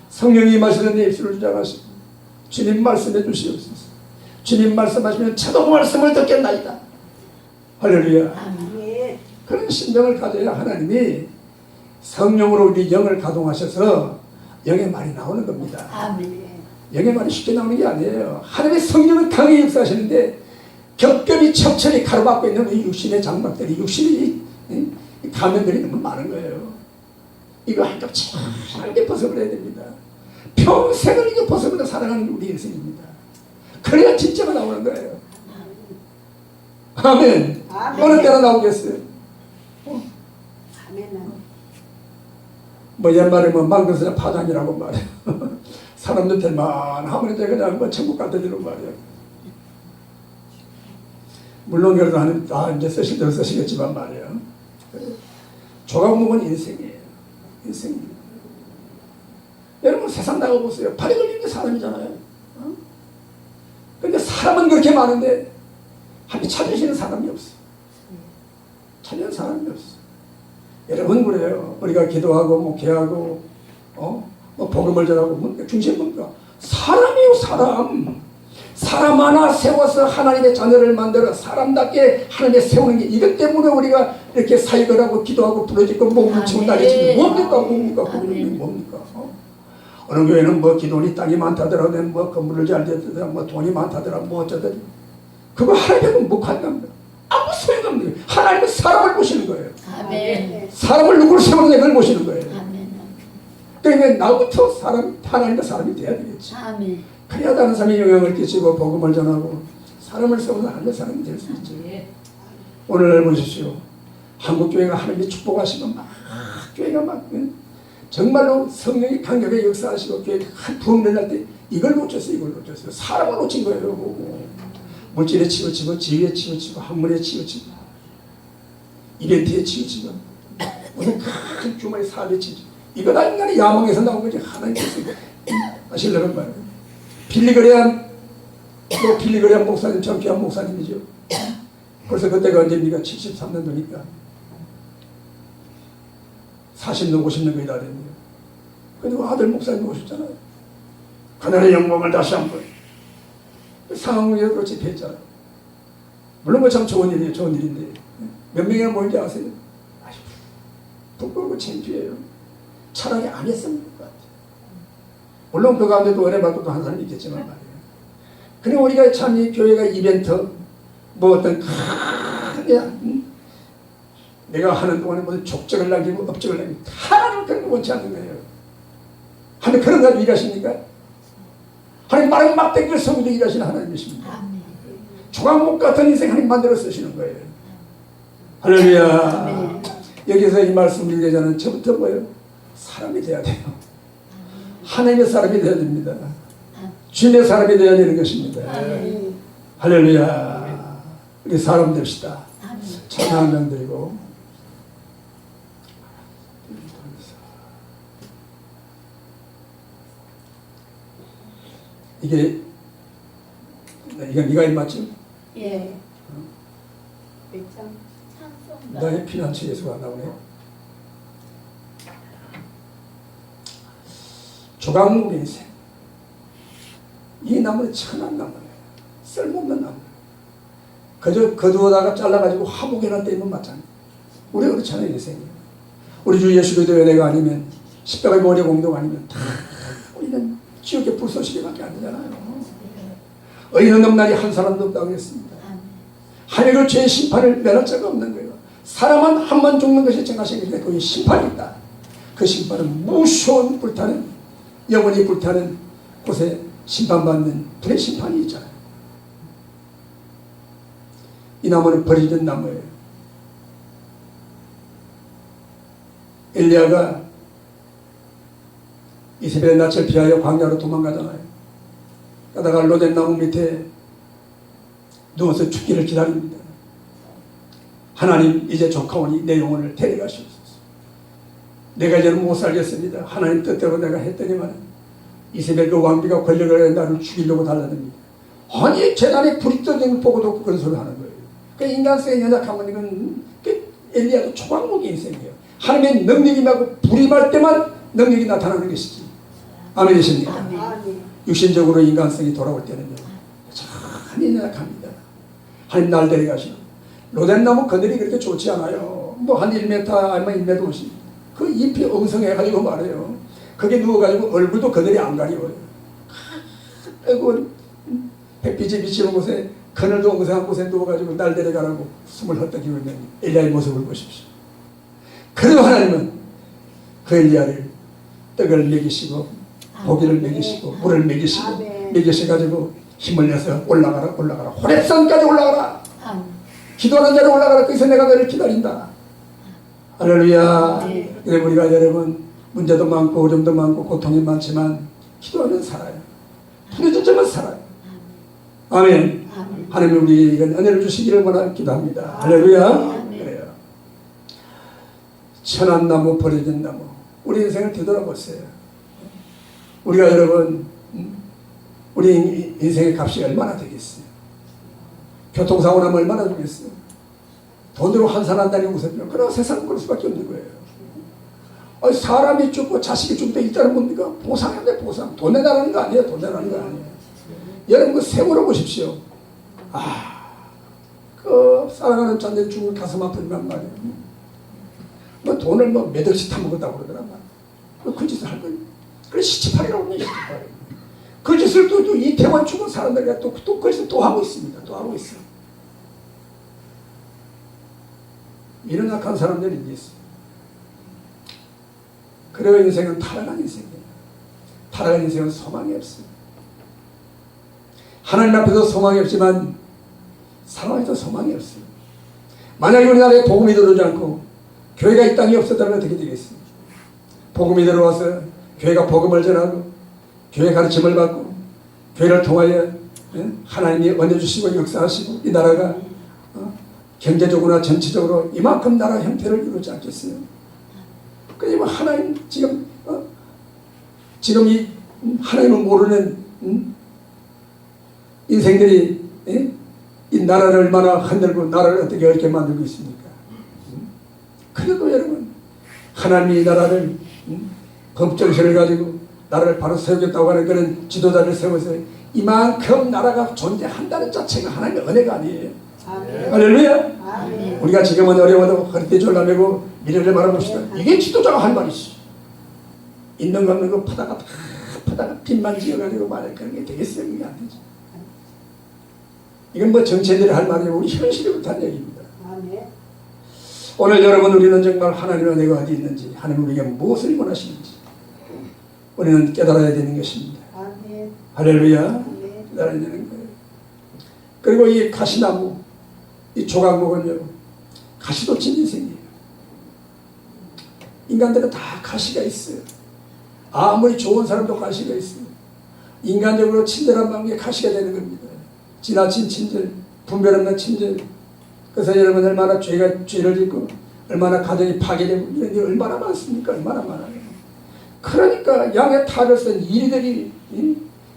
성령이 마시는 내 입술을 주장하시고 주님 말씀해 주시옵소서. 주님 말씀하시면 저도 말씀을 듣겠나이다. 할렐루야. 아멘. 그런 심정을 가져야 하나님이 성령으로 우리 영을 가동하셔서 영의 말이 나오는 겁니다. 아멘. 영의 말이 쉽게 나오는 게 아니에요. 하나님의 성령은 강하게 역사하시는데 겹겹이 첩철이 가로막고 있는 이 육신의 장막들이, 육신의 이 가면들이 너무 많은 거예요. 이거 한겹 잘게 벗어버려야 됩니다. 평생을 이거 벗어버려 살아가는 우리 인생입니다. 그래야 진짜가 나오는 거예요. 아멘. 아멘. 어느 때나 나오겠어요. 아멘. 뭐 옛말에 뭐 망근수자 파장이라고 말해요. 사람들 될만하면 이제 그냥 뭐 천국 같아지는 말이에요. 물론 그래도 하는 이제 쓰실 대로 쓰시겠지만 말이에요. 조각목은 인생이에요. 인생입니다. 여러분 세상 나가보세요. 팔에 걸리는 게 사람이잖아요. 근데 사람은 그렇게 많은데 한테 찾으시는 사람이 없어요. 찾는 사람이 없어요. 여러분 그래요. 우리가 기도하고 목회하고 뭐 복음을 전하고 뭔가 중심 뭔가 사람이요 사람. 사람 하나 세워서 하나님의 자녀를 만들어 사람답게 하나님의 세우는 게 이것 때문에 우리가 이렇게 사역을 하고 기도하고 부러지고 몸을 치고 날리지 뭡니까 뭡니까 어느 교회는 뭐 기도원이 땅이 많다더라 뭐 건물을 잘 지었더라 뭐 돈이 많다더라 뭐 어쩌더라 그거 하나님은 묵한답니다. 아무 소용도 없는 거예요. 하나님은 사람을 보시는 거예요. 아멘. 사람을 누구를 세우는 그걸 보시는 거예요. 아멘. 그러니까 나부터 하나님과 사람이 돼야 되겠지. 아멘. 그래야 다른 사람이 영향을 끼치고 복음을 전하고 사람을 세워서 하나님의 사람이 될 수 있지. 오늘 보십시오. 한국교회가 하나님이 축복하시면 막 교회가 막 정말로 성령이 강력하게 역사하시고 교회가 큰 부흥을 날 때 이걸 놓쳤어요. 이걸 놓쳤어요. 사람을 놓친 거예요. 물질에 치우치고 지위에 치우치고 학문에 치우치고 이벤트에 치우치고 무슨 큰 규모의 사업에 치우치고 이거 다 인간의 야망에서 나온 거지. 하나님께서 하시려는 말이에요. 빌리그레암 목사님 참 귀한 목사님이죠. 벌써 그때가 언제입니까? 73년도니까 40년 50년 거의 다 됩니다. 그리고 아들 목사님 오셨잖아요. 하나님의 영광을 다시 한번 상황에 그렇지 뵀잖아요. 물론 뭐 참 좋은 일이에요. 좋은 일인데 몇 명이나 모인지 아세요? 아휴 부끄럽고 창피해요. 차라리 안 했으면 될 것 같아요. 물론 그 가운데도 은혜 받고 또 한 사람이 있겠지만 말이에요. 그래 우리가 참 이 교회가 이벤트 뭐 어떤 큰 내가 하는 동안에 무슨 족적을 남기고 업적을 남기고 하나님 그런 거 원치 않는 거예요. 하나님 그런 가지고 일하십니까? 하나님 마른 막대기를 성도 일하시는 하나님이십니다. 조각목 같은 인생 하나님 만들어 쓰시는 거예요. 할렐루야. 여기서 이 말씀을 드리기 전에 저부터 뭐예요? 사람이 돼야 돼요. 하나님의 사람이 되어야 됩니다. 주님의 사람이 되어야 되는 것입니다. 할렐루야. 우리 사람 됩시다. 찬양 명 드리고 이게 이건 네가 맞죠? 예. 나의 피난처 예수가 나오네. 조각목 인생. 이 나무는 천한 나무예요. 쓸모없는 나무. 그저 거두어다가 잘라가지고 화목에나 떼면 맞잖아요. 우리 그렇지 않아요, 인생이. 우리 주 예수 그리스도의 은혜가 아니면 십자가의 머리 공동 아니면 다 우리는 지옥의 불쏘시개밖에 안 되잖아요. 의인은 넘나니 한 사람도 없다고 했습니다. 하늘의 죄의 심판을 면할 자가 없는 거예요. 사람은 한 번 죽는 것이 정하신 것인데 거기 심판이 있다. 그 심판은 무서운 불타는 영원히 불타는 곳에 심판받는 불의 심판이 있잖아요. 이 나무는 버려진 나무예요. 엘리야가 이세벨의 낯을 피하여 광야로 도망가잖아요. 가다가 로뎀 나무 밑에 누워서 죽기를 기다립니다. 하나님 이제 조카오니 내 영혼을 데려가시옵소서. 내가 이제는 못 살겠습니다. 하나님 뜻대로 내가 했더니만 이세벨 그 왕비가 권력을 나를 죽이려고 달라듭니다. 아니 재단에 불이 떠지는 걸 보고도 그런 소리를 하는 거예요. 그러니까 인간성의 연약함은 이건 엘리야도 초강목의 인생이에요. 하나님의 능력이 나고 불이 말 때만 능력이 나타나는 것이지 아멘이십니까? 아멘. 육신적으로 인간성이 돌아올 때는요, 참 연약합니다. 하나님 날 데려가시고, 로덴나무 그늘이 그렇게 좋지 않아요. 뭐 한 1m, 아니면 1m 50. 그 잎이 엉성해가지고 말해요. 거기 누워가지고 얼굴도 그늘이 안 가려워요. 아이고, 햇빛이 비치는 곳에, 그늘도 엉성한 곳에 누워가지고 날 데려가라고 숨을 헛떡이고 있는 엘리야의 모습을 보십시오. 그래도 하나님은 그 엘리야를 떡을 먹이시고, 고기를 먹이시고, 물을 먹이시고, 아멘. 먹이셔가지고 힘을 내서 올라가라, 올라가라. 호렙산까지 올라가라. 아멘. 기도하는 자로 올라가라. 거기서 내가 너를 기다린다. 할렐루야. 네. 그래 우리가 여러분 문제도 많고 어려움도 많고 고통이 많지만 기도하면 살아요. 부르짖으면 점은 살아요. 아멘. 아멘. 하나님 우리 이런 은혜를 주시기를 원하 기도합니다. 할렐루야. 아멘. 그래요. 천한 나무 버려진 나무. 우리 인생을 되돌아보세요. 우리가 여러분 우리 인생의 값이 얼마나 되겠어요? 교통사고 나면 얼마나 되겠어요? 돈으로 환산한다니 무섭죠. 그러나 세상은 그럴 수밖에 없는 거예요. 아니, 사람이 죽고 자식이 죽을 때 일단은 뭡니까? 보상해야 돼, 보상. 돈 내라는 거 아니에요. 돈 내라는 거 아니에요. 여러분 그 세월을 보십시오. 그 사랑하는 자녀 죽을 가슴 아프지만 말이에요. 뭐 돈을 뭐 몇 억씩 타먹었다고 그러더란 말이에요. 그 짓을 할 거예요. 그래 시치팔이라고 그러네, 시치팔이. 그 짓을 또 이태원 죽은 사람들이 또 그 짓을 또 하고 있습니다. 또 하고 있어요. 이런 악한 사람들이 있어요. 그래서 인생은 타락한 인생이에요. 타락한 인생은 소망이 없어요. 하나님 앞에서 소망이 없지만 사람에서 소망이 없어요. 만약에 우리나라에 복음이 들어오지 않고 교회가 이 땅에 없었다면 어떻게 되겠어요? 복음이 들어와서 교회가 복음을 전하고 교회 가르침을 받고 교회를 통하여 하나님이 은혜 주시고 역사하시고 이 나라가 경제적으로나 정치적으로 이만큼 나라 형태를 이루지 않겠어요? 그러니까 하나님 지금 이 하나님을 모르는 인생들이 이 나라를 얼마나 흔들고 나라를 어떻게 어렵게 만들고 있습니까? 그래도 여러분 하나님이 이 나라를 법정신을 가지고 나라를 바로 세우겠다고 하는 그런 지도자를 세워서 이만큼 나라가 존재한다는 자체가 하나님의 은혜가 아니에요. 아멘. 할렐루야. 아멘. 우리가 지금은 어려워도 허리띠 졸라매고 미래를 바라봅시다. 이게 지도자가 할 말이지. 있는 거 없는 거 파다가 빚만 지어가지고 말해 그런 게 되겠어요? 이게 안 되죠. 이건 뭐 정치인들이 할 말이고 우리 현실이 못한 얘기입니다. 아멘. 오늘 여러분 우리는 정말 하나님의 은혜가 어디 있는지 하나님 우리에게 무엇을 원하시는지 우리는 깨달아야 되는 것입니다. 아멘. 할렐루야. 아멘. 깨달아야 되는 거예요. 그리고 이 가시나무 이 조각목은요 가시도 친 인생이에요. 인간들은 다 가시가 있어요. 아무리 좋은 사람도 가시가 있어요. 인간적으로 친절한 마음에 가시가 되는 겁니다. 지나친 친절, 분별 없는 친절. 그래서 여러분 얼마나 죄를 짓고 얼마나 가정이 파괴되고 이런 일이 얼마나 많습니까? 얼마나 많아요. 그러니까 양의 탈을 쓴 이들이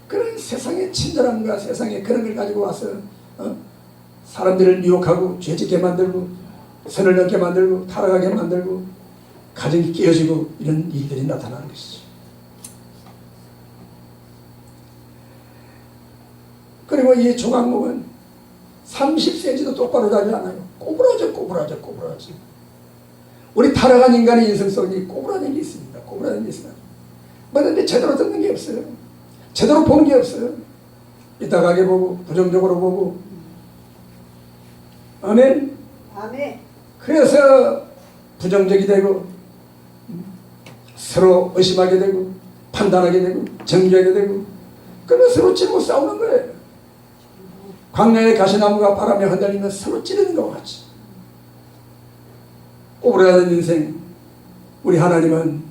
그런 세상의 친절함과 세상의 그런 걸 가지고 와서 사람들을 미혹하고 죄짓게 만들고 선을 넘게 만들고 타락하게 만들고 가정이 깨어지고 이런 일들이 나타나는 것이죠. 그리고 이 조각목은 30cm도 똑바로 자지 않아요. 꼬부라져. 우리 타락한 인간의 인성성이 꼬부라진 게 있습니다. 꼬부라진 게 있습니다. 뭐든지 제대로 듣는 게 없어요. 제대로 보는 게 없어요. 이따가게 보고 부정적으로 보고. 아멘. 아멘. 그래서 부정적이 되고 서로 의심하게 되고 판단하게 되고 정죄하게 되고 그러면 서로 찌르고 싸우는 거예요. 광야의 가시나무가 바람에 흔들리면 서로 찌르는 것과 같이 꼬부라진 인생 우리 하나님은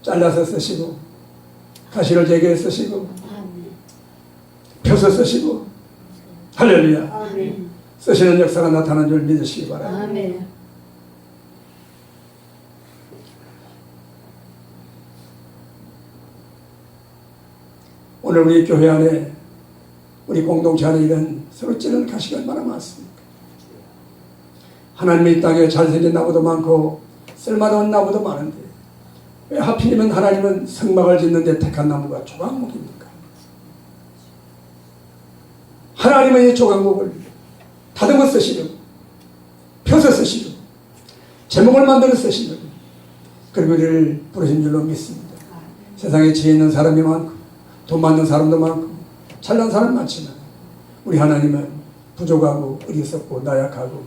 잘라서 쓰시고 가시를 제거해 쓰시고 펴서 쓰시고 할렐루야 아멘. 쓰시는 역사가 나타난 줄 믿으시기 바랍니다. 아멘. 오늘 우리 교회 안에 우리 공동체 안에 이런 서로 찌르는 가시가 얼마나 많습니까? 하나님의 이 땅에 잘생긴 나무도 많고 쓸모없는 나무도 많은데 왜 하필이면 하나님은 성막을 짓는데 택한 나무가 조각목입니까? 하나님은 이 조각목을 다듬어 쓰시려고, 펴서 쓰시려고, 제목을 만들어 쓰시려고 그리고 우리를 부르신 줄로 믿습니다. 세상에 지혜 있는 사람이 많고 돈 많은 사람도 많고 잘난 사람 많지만 우리 하나님은 부족하고 어리석고 나약하고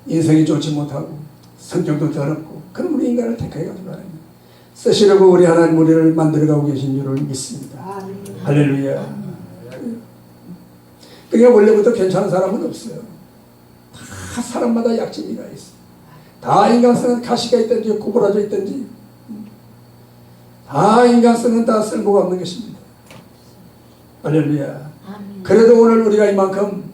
인성이 좋지 못하고 성격도 더럽고 그런 우리 인간을 택해가지고 하나님 쓰시려고 우리 하나님 우리를 만들어가고 계신 줄을 믿습니다. 아멘. 할렐루야. 그러니까 원래부터 괜찮은 사람은 없어요. 다 사람마다 약점이가 있어요. 다 인간성은 가시가 있든지 구부러져 있든지 다 인간성은 다 쓸모가 없는 것입니다. 할렐루야. 그래도 오늘 우리가 이만큼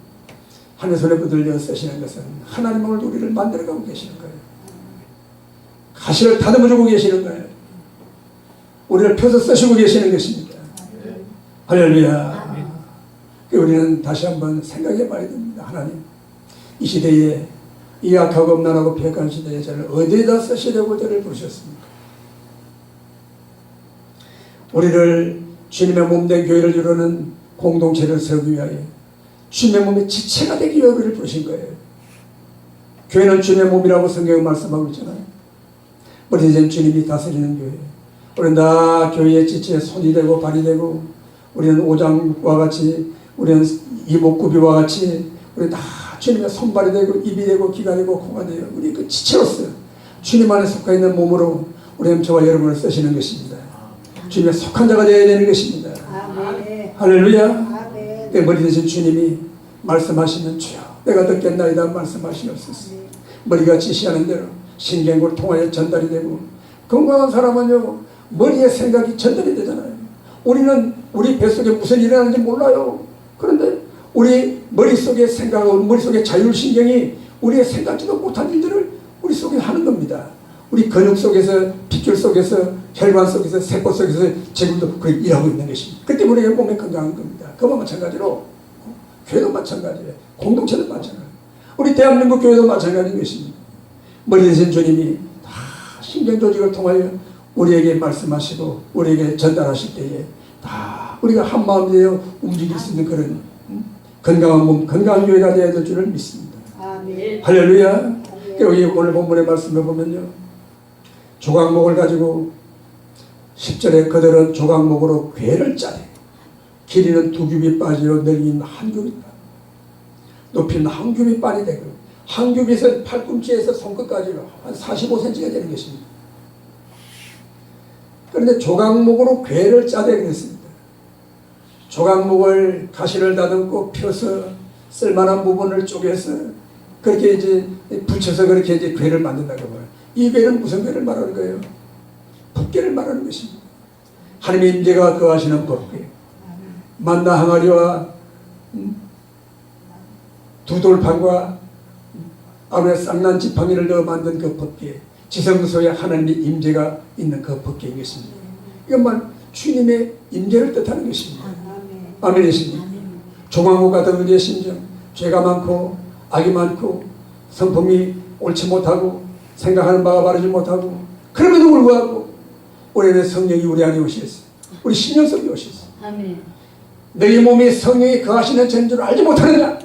하늘 손에 붙들려 쓰시는 것은 하나님 오늘 우리를 만들어가고 계시는 거예요. 가시를 다듬어주고 계시는 거예요. 우리를 펴서 쓰시고 계시는 것입니다. 할렐루야. 우리는 다시 한번 생각해 봐야 됩니다. 하나님, 이 시대에 이 악하고 음란하고 폐역한 시대에 저를 어디에다 쓰시려고 저를 부르셨습니까? 우리를 주님의 몸된 교회를 이루는 공동체를 세우기 위하여 주님의 몸의 지체가 되기 위해 우리를 부르신 거예요. 교회는 주님의 몸이라고 성경에 말씀하고 있잖아요. 우리 이제 주님이 다스리는 교회. 우리는 다 교회의 지체에 손이 되고 발이 되고 우리는 오장과 같이 우리는 이목구비와 같이 우리 다 주님의 손발이 되고 입이 되고 귀가 되고 코가 되고 우리 그 지체로서 주님 안에 속해 있는 몸으로 우리는 저와 여러분을 쓰시는 것입니다. 주님의 속한 자가 되어야 되는 것입니다. 아멘. 할렐루야. 아멘. 내 머리 대신 주님이 말씀하시면 주여 내가 듣겠나이다 말씀하시옵소서. 머리가 지시하는 대로 신경을 통하여 전달이 되고 건강한 사람은요 머리의 생각이 전달이 되잖아요. 우리는 우리 뱃속에 무슨 일이 일어나는지 몰라요. 그런데 우리 머릿속의 생각은 머릿속의 자율신경이 우리의 생각지도 못한 일들을 우리 속에 하는 겁니다. 우리 근육 속에서 핏줄 속에서 혈관 속에서 세포 속에서 지금도 그렇게 일하고 있는 것입니다. 그때 우리의 몸이 건강한 겁니다. 그와 마찬가지로 교회도 마찬가지예요. 공동체도 마찬가지예요. 우리 대한민국 교회도 마찬가지인 것입니다. 머리 대신 주님이 다 신경조직을 통하여 우리에게 말씀하시고 우리에게 전달하실 때에 다 우리가 한 마음이 되어 움직일 수 있는 그런 건강한 몸, 건강한 교회가 되어야 될 줄을 믿습니다. 아멘. 할렐루야. 여기 오늘 본문의 말씀을 보면요. 조각목을 가지고 10절에 그들은 조각목으로 궤를 짜되 길이는 2규빗 빠지로 넓이는 1규빗 높이는 1규빗 반이 되고 1규빗은 팔꿈치에서 손끝까지로 한 45cm가 되는 것입니다. 그런데 조각목으로 궤를 짜되 그랬습니다. 조각목을 가시를 다듬고 펴서 쓸만한 부분을 쪼개서 그렇게 이제 붙여서 그렇게 이제 궤를 만든다고 봐요. 이 궤는 무슨 궤를 말하는 거예요? 법궤를 말하는 것입니다. 하나님의 임재가 거하시는 법궤. 만나 항아리와 두 돌판과 아론의 쌍난 지팡이를 넣어 만든 그 법궤. 지성소에 하나님의 임재가 있는 그 법궤인 것입니다. 이것만 주님의 임재를 뜻하는 것입니다. 아멘이십니까? 조각목 같은 우리의 심정, 죄가 많고 악이 많고 성품이 옳지 못하고 생각하는 바가 바르지 못하고 그럼에도 불구하고 우리는 성령이 우리 안에 오셨어요. 우리 신령 속에 오셨어요. 너희 몸이 성령이 거하시는 전주를 알지 못하느냐?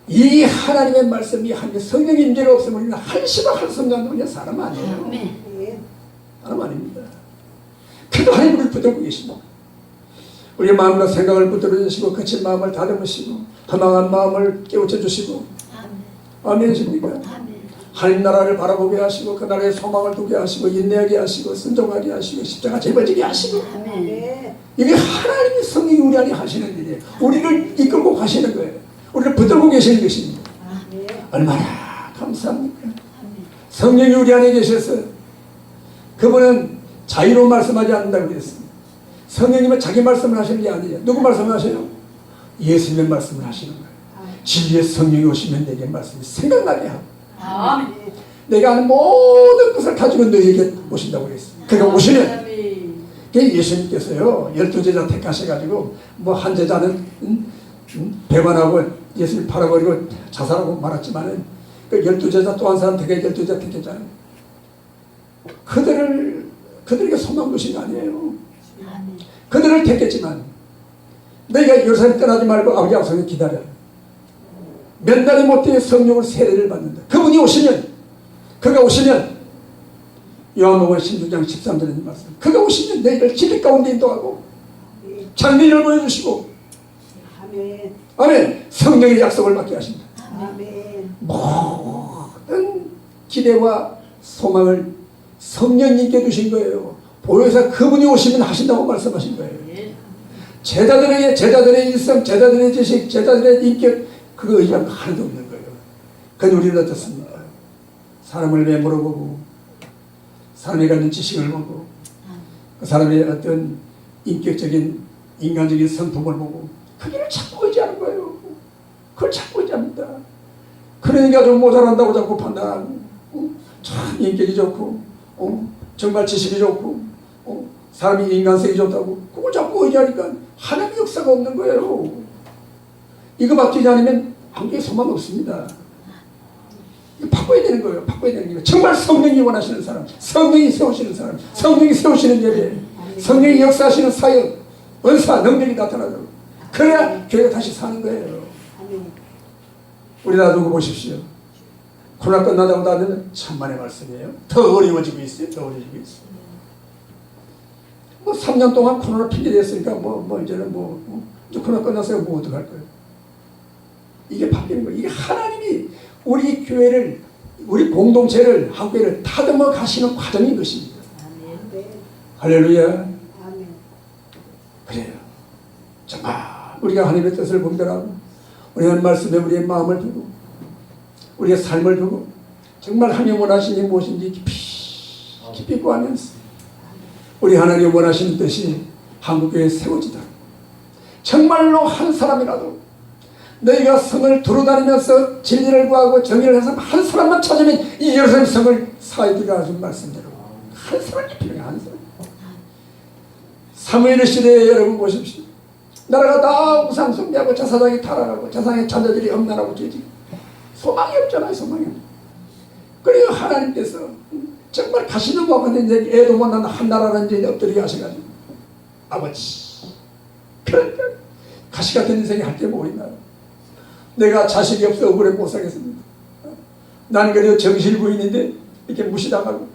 이 하나님의 말씀이 하나님의 성령의 임재가 없으면 우리는 한시도 할 수 없는 그냥 사람 아니에요. 사람 아닙니다. 그래도 하나님 우리를 붙들고 계십니다. 우리의 마음과 생각을 붙들어 주시고 거친 마음을 다듬으시고 허망한 마음을 깨우쳐 주시고 아멘이십니까? 하나님 나라를 바라보게 하시고 그 나라에 소망을 두게 하시고 인내하게 하시고 순종하게 하시고 십자가 재벌지게 하시고 이게 하나님의 성령이 우리 안에 하시는 일이에요. 우리를 이끌고 가시는 거예요. 우리를 붙들고 계시는 것입니다. 얼마나 감사합니까? 성령이 우리 안에 계셔서 그분은 자유로 말씀하지 않는다고 그랬습니다. 성령님은 자기 말씀을 하시는 게 아니에요. 누구 말씀을 하세요? 예수님의 말씀을 하시는 거예요. 진리의 성령이 오시면 내게 말씀이 생각나게 하고 내가 아는 모든 것을 가지고 너에게 오신다고 그랬습니다. 그러니까 오시면 예수님께서요 12제자 택하셔가지고 뭐 한 제자는 배반하고 예수님 팔아버리고 자살하고 말았지만은 그 12제자 또 한 사람 택해 12제자 택했잖아요. 그들에게 소망 주신 거 아니에요. 그들을 택했지만 너희가 예루살렘 떠나지 말고 아버지 앞에서 기다려. 몇 달이 못해 성령을 세례를 받는다. 그분이 오시면, 그가 오시면, 요한복음 16장 13절에 말씀, 그가 오시면 너희를 진리 가운데 인도하고 장미를 보여주시고, 아멘. 아멘. 성령의 약속을 받게 하신다. 아멘. 모든 기대와 소망을 성령님께 주신 거예요. 보혜사 그분이 오시면 하신다고 말씀하신 거예요. 제자들의 일성, 제자들의 지식, 제자들의 인격, 그거 의지하는 거 하나도 없는 거예요. 그건 우리는 어떻습니까? 사람을 외모로 보고, 사람이 갖는 지식을 보고, 그 사람의 어떤 인격적인, 인간적인 성품을 보고, 그걸 자꾸 의지하는 거예요. 그걸 자꾸 의지합니다. 그러니까 좀 모자란다고 자꾸 판단하고, 참 인격이 좋고, 정말 지식이 좋고, 사람이 인간성이 좋다고, 그걸 자꾸 의지하니까 하나님의 역사가 없는 거예요. 이거 바뀌지 않으면 한국에 소망 없습니다. 이거 바꿔야 되는 거예요. 바꿔야 되는 거예요. 정말 성령이 원하시는 사람, 성령이 세우시는 사람, 성령이 세우시는 예배, 성령이 역사하시는 사역, 은사, 능력이 나타나도록. 그래야 교회가 다시 사는 거예요. 우리 다 두고 보십시오. 코로나 끝나자고 나면 천만의 말씀이에요. 더 어려워지고 있어요. 더 어려워지고 있어요. 뭐 3년 동안 코로나 핑계 댔으니까 이제는 이제 코로나 끝났어요. 뭐 어떡할 거예요. 이게 바뀌는 거예요. 이게 하나님이 우리 교회를, 우리 공동체를, 한국교회를 다듬어 가시는 과정인 것입니다. 할렐루야. 아멘. 그래요. 정말 우리가 하나님의 뜻을 분별하고, 우리의 말씀에 우리의 마음을 두고, 우리의 삶을 두고, 정말 하나님 원하시는 게 무엇인지 깊이 구하면서, 우리 하나님 원하시는 뜻이 한국교회에 세워지다. 정말로 한 사람이라도 너희가 성을 두루다니면서 진리를 구하고 정의를 해서 한 사람만 찾으면 이 예루살렘 성을 사회들이라 하신 말씀대로 한 사람이 필요해. 한 사람. 사무엘 시대에 여러분 보십시오. 나라가 다 우상 숭배하고 제사장이 타락하고 제사장의 자녀들이 엄난하고 죄지. 소망이 없잖아요. 소망이. 그리고 하나님께서 정말 가시는 것 같은데 이제 애도 못난 한 나라는 이제 엎드리게 하셔가지고, 아버지, 그러니까 가시 같은 인생이 할 게 뭐 있나요? 내가 자식이 없어 억울해 못 살겠습니다. 나는 그래도 정실부인인데 이렇게 무시당하고,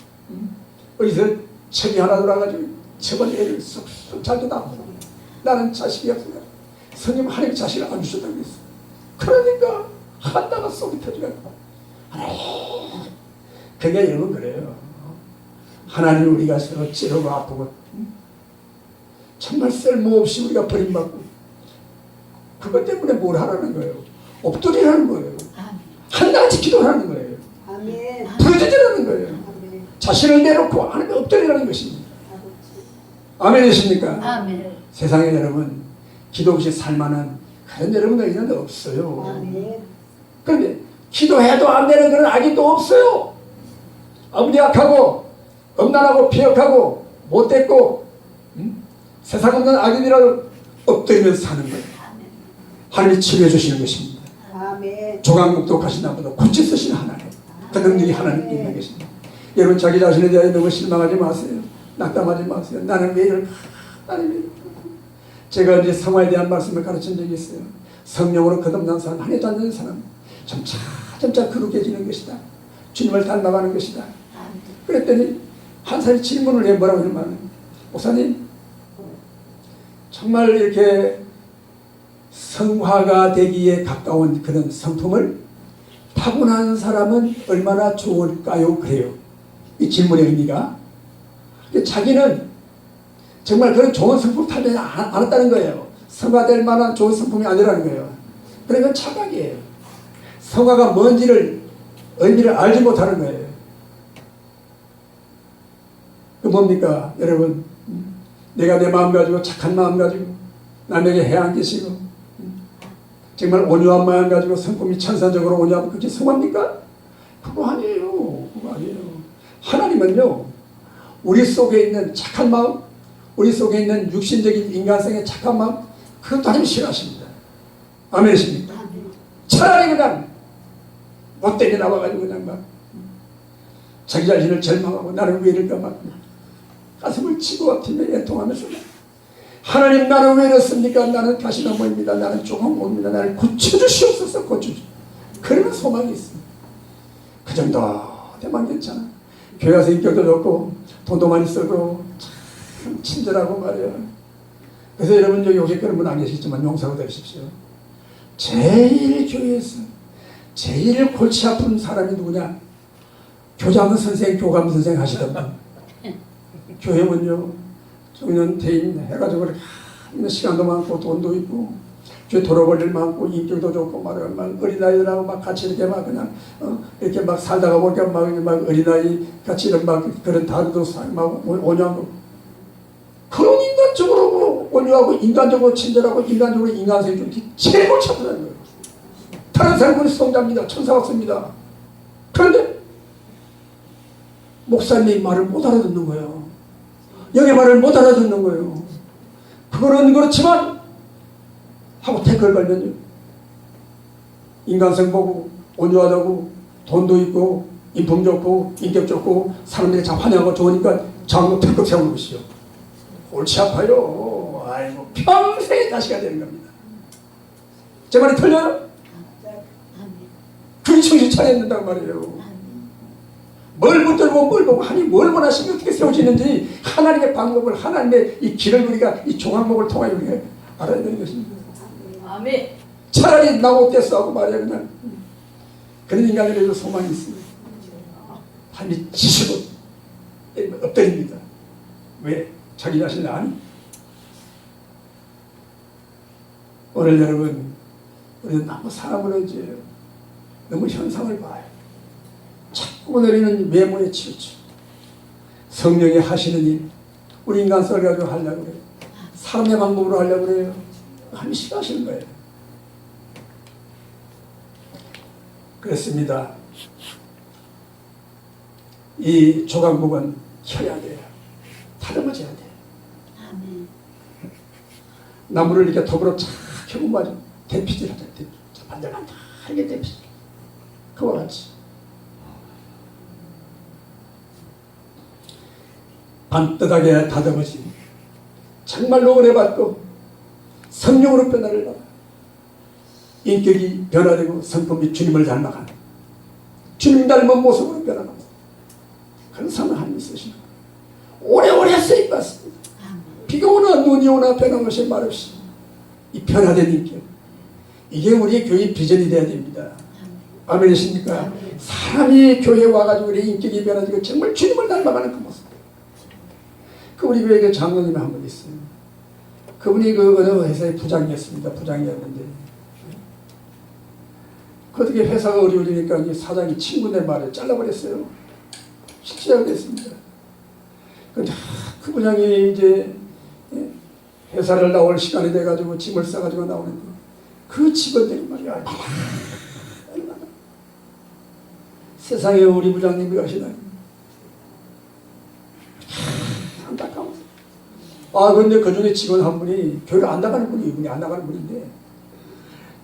어디서 책이 하나 돌아가지고 저번 애를 쏙쏙 잘도 나오고, 나는 자식이 없으니까 성령 하나님 자식을 안 주셨다고 했어. 그러니까 한나가 속이 터져가지고, 그게 여러분 그래요. 하나님 우리가 서로 찌르고 아프고, 정말 쓸모없이 우리가 버림받고, 그것 때문에 뭘 하라는 거예요? 엎드리라는 거예요. 한나같이 기도하는 거예요. 아멘. 부르짖으라는 거예요. 아멘. 자신을 내놓고 하나님께 엎드리라는 것입니다. 아멘이십니까? 아멘. 세상에 여러분 기도 없이 살만한 그런 여러분들 있는데 없어요. 아멘. 그런데 기도해도 안 되는 그런 악인도 없어요. 아무리 악하고 엄난하고 비역하고 못됐고 세상 없는 악인이라도 엎드리면서 사는 거예요. 하나님이 치료해 주시는 것입니다. 아멘. 조강국도 가신 나보다 굳이 쓰시는 하나님, 그 능력이 하나님께 있는 것입니다. 여러분 자기 자신에 대하여 너무 실망하지 마세요. 낙담하지 마세요. 나는 왜 이럴까? 나는 왜 이럴까? 제가 이제 성화에 대한 말씀을 가르친 적이 있어요. 성령으로 거듭난 사람, 하나님 닮는 사람 점차 거룩해지는 것이다. 주님을 닮아가는 것이다. 그랬더니 한 사람이 질문을 해. 뭐라고 하냐면, 목사님 정말 이렇게 성화가 되기에 가까운 그런 성품을 타고난 사람은 얼마나 좋을까요? 그래요. 이 질문의 의미가 자기는 정말 그런 좋은 성품 타지 않았다는 거예요. 성화될 만한 좋은 성품이 아니라는 거예요. 그러면 착각이에요. 성화가 뭔지를 의미를 알지 못하는 거예요. 그 뭡니까 여러분? 내가 내 마음 가지고 착한 마음 가지고 남에게 해 안 계시고 정말 온유한 마음 가지고 성품이 천사적으로 온유하면 그게 성화입니까? 그거 아니에요. 그거 아니에요. 하나님은요, 우리 속에 있는 착한 마음, 우리 속에 있는 육신적인 인간성의 착한 마음, 그것도 하나님 싫어하십니다. 아멘이십니까? 차라리 그냥 못되게 나와가지고 그냥 막 자기 자신을 절망하고 나는 왜 이럴까 막 가슴을 치고 아프며 애통하면서 하나님 나는 왜 이렇습니까? 나는 다시 넘어입니다. 나는 조금 옵니다. 나를 고쳐주시옵소서. 고쳐주시옵소서. 그러면 소망이 있습니다. 그 정도 되면 괜찮아. 교회 와서 인격도 좋고 돈도 많이 쓰고 참 친절하고 말이야. 그래서 여러분 여기 오실 그런 분 안 계시지만 용서가 되십시오. 제일 교회에서 제일 골치 아픈 사람이 누구냐? 교장 선생, 교감 선생 하시던 분. 교회는요, 청년 대인 해가지고 시간도 많고 돈도 있고 교회 돌아볼 일 많고 인격도 좋고 막 어린아이들하고 막 같이 이렇게 막 그냥 이렇게 막 살다가 보니까 막 어린아이 같이 이런 막 그런 다루도 막 온유하고 그런 인간적으로 온유하고 인간적으로 친절하고 인간적으로 인간성이 좀 제일 골치 아프다는 거예요. 다른 사람은 성자입니다. 천사 같습니다. 그런데 목사님 말을 못 알아듣는 거예요. 영의 말을 못 알아듣는 거예요. 그거는 그렇지만 하고 댓글 걸면요. 인간성 보고 온유하다고 돈도 있고 인품 좋고 인격 좋고 사람들이 참 환영하고 좋으니까 장로 턱턱 세우는 것이요. 골치 아파요. 아이고 평생의 다시가 되는 겁니다. 제 말이 틀려요? 그게 정신 차려야 된다고 말이에요. 뭘 붙들고 뭘 보고 하나님 뭘 원하시면 어떻게 세워지는지 하나님의 방법을 하나님의 이 길을 우리가 이 종합목을 통하여 우리가 알아야 되는 것입니다. 아멘. 차라리 나 못됐어 하고 말이야 그냥 그런 인간들에도 소망이 있습니다. 하나님이 지시고 엎드립니다. 왜? 자기 자신을 아니? 오늘 여러분 우리는 너무 사람으로 이제 너무 현상을 봐요. 자꾸 내리는 외모에 치우쳐. 성령이 하시는 일, 우리 인간성을 가지고 하려고 그래요. 사람의 방법으로 하려고 그래요. 하나님이 싫어하시는 거예요. 그렇습니다. 이 조각목은 켜야 돼요. 다듬어져야 돼요. 나무를 이렇게 톱으로 착 켜고 말이죠. 대피질 하자. 반들반들하게 대피질. 그와 같이. 반듯하게 다듬어진 정말로 은혜 받고 성령으로 변화를 받아 인격이 변화되고 성품이 주님을 닮아가는 주님 닮은 모습으로 변화합니다. 그런 삶을 하나님이 쓰시는 거예요. 오래오래 쓰임받습니다. 비가 오나 눈이 오나 변함없이 말없이 이 변화된 인격, 이게 우리의 교회 비전이 되어야 됩니다. 아멘이십니까? 사람이 교회에 와가지고 우리의 인격이 변화되고 정말 주님을 닮아가는 그 모습. 그 우리 교회에 장로님이 한 분 있어요. 그분이 그 어느 회사의 부장이었습니다. 부장이었는데 그 어떻게 회사가 어려워지니까 이 사장이 친구네 말을 잘라버렸어요. 실시하게 됐습니다. 근데 그 부장이 이제 회사를 나올 시간이 돼가지고 짐을 싸가지고 나오는데 그 직원들이 말이야 얼마나 세상에 우리 부장님이 가시다니 안타까워. 근데 그 중에 직원 한 분이 교회를 안 나가는 분이 이분이 안 나가는 분인데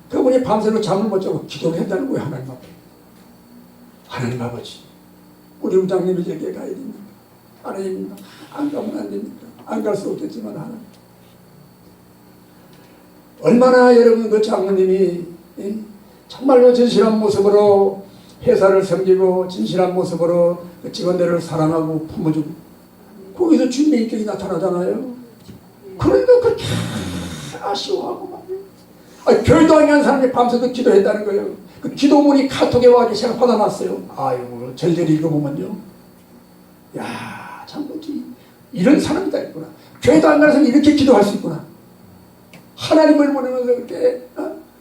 그분이 밤새도록 잠을 못 자고 기도를 했다는 거예요. 하나님 앞에. 하나님 아버지, 우리 부장님이 저기에 가야 됩니까? 하나님 안 가면 안 됩니까? 안 갈 수 없겠지만 하나님. 얼마나 여러분 그 장로님이 정말로 진실한 모습으로 회사를 섬기고 진실한 모습으로 그 직원들을 사랑하고 품어주고 거기서 주님의 인격이 나타나잖아요. 그러니까 그렇게 아쉬워하고 말이에요. 교회도 안 가는 사람이 밤새도 기도했다는 거예요. 그 기도문이 카톡에 와가지고 제가 받아놨어요. 아이고 절절히 읽어보면요. 야, 참 뭐지 이런 사람이 다 있구나. 교회도 안 가는 사람이 이렇게 기도할 수 있구나. 하나님을 보내면서 그렇게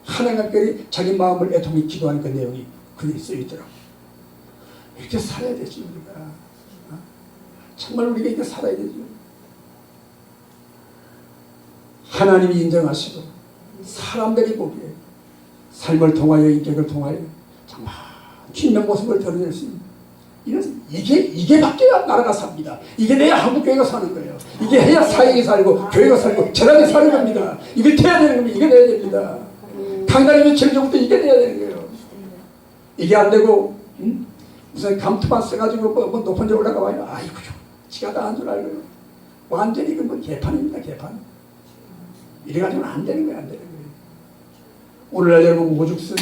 하나님 앞에 자기 마음을 애통히 기도하는 그 내용이 거기에 쓰여있더라고요. 이렇게 살아야 되지 우리가. 정말 우리가 이렇게 살아야 되죠. 하나님이 인정하시고 사람들이 보기에 삶을 통하여 인격을 통하여 정말 주님의 모습을 드러낼 수 있는 이게 바뀌어야 나라가 삽니다. 이게 내야 한국교회가 사는 거예요. 이게 해야 사역이 살고 교회가 살고 전학이 사는 겁니다. 이걸 돼야 되는 겁니다. 이게 돼야 됩니다. 강단의 며칠 전부터 이게 돼야 되는 거예요. 이게 안 되고 무슨 감투만 써가지고 뭐 높은 데 올라가 봐요. 아이고, 지가 다 한 줄 알고요. 완전히 그건 개판입니다, 개판. 이래가지고는 안 되는 거예요, 안 되는 거예요. 오늘날 여러분 오죽순,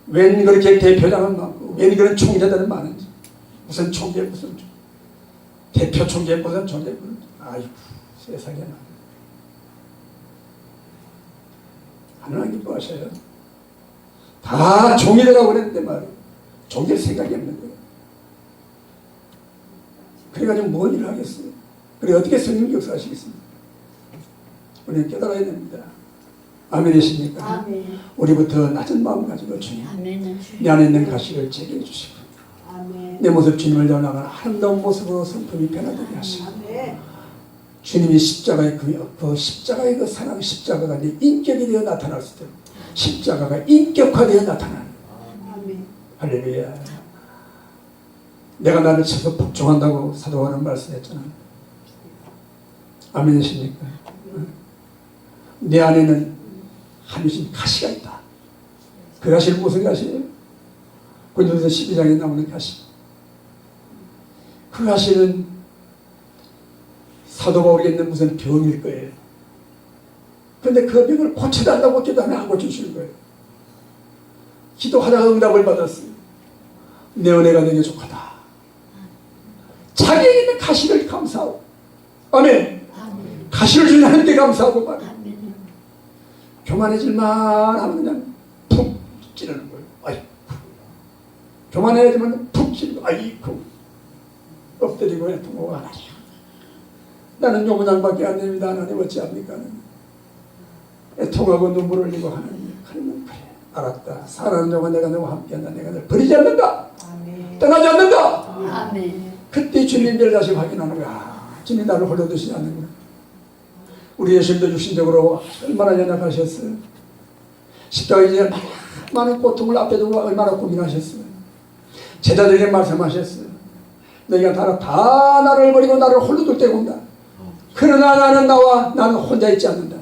웬 그렇게 대표장은 많고, 웬 그런 총재들은 많은지, 무슨 총재, 무슨 대표 총재, 무슨 총재, 아이고, 세상에나. 하나님 뭐 하셔요? 다 종이라고 그랬는데 말이에요. 종일 생각이 없는 거예요. 그래가지고 뭔 일을 하겠어요? 그래 어떻게 성령 역사하시겠습니까? 우리는 깨달아야 됩니다. 아멘이십니까? 아멘. 우리부터 낮은 마음 가지고 주님 아멘. 내 안에 있는 가시를 제게 해주시고 아멘. 내 모습 주님을 닮아가는 아름다운 모습으로 성품이 변화되게 하시고 아멘. 주님이 십자가의 그 십자가의 그 사랑 십자가가 내 인격이 되어 나타날 수 있도록 십자가가 인격화되어 나타나는 아멘. 할렐루야. 내가 나를 쳐서 복종한다고 사도하는 말씀했잖아. 아멘이십니까? 내 안에는 한유신 가시가 있다. 그 가시는 무슨 가시예요? 고린도서 12장에 나오는 가시. 그 가시는 사도 바울이 있는 무슨 병일 거예요. 그런데 그 병을 고쳐달라고 기도하면 안 고쳐주시는 거예요. 기도하다가 응답을 받았어요. 내 은혜가 내게 족하다. 자기에게 있는 가시를 감사하고, 아멘. 가시를 주신 하나님께 감사하고 말이에요. 교만해질만 하면 그냥 푹 찌르는 거예요. 아이고. 교만해야지만 푹 찌르고, 아이고. 엎드리고 애통하고 하나님. 나는 요문장밖에 안 됩니다. 하나님 어찌합니까? 애통하고 눈물 흘리고 하나님. 하나님 그래. 알았다. 살아가는 동안 내가 너와 함께한다. 내가 널 버리지 않는다. 아멘. 떠나지 않는다. 아멘. 그때 주님들 다시 확인하는 거야. 주님 나를 홀려두시지 않는구나. 우리 예수님도 육신적으로 얼마나 연약하셨어요. 십자가에 이제 많은 고통을 앞에 두고 얼마나 고민하셨어요. 제자들에게 말씀하셨어요. 너희가 다 나를 버리고 나를 홀로 둘 때가 온다. 그러나 나는 혼자 있지 않는다.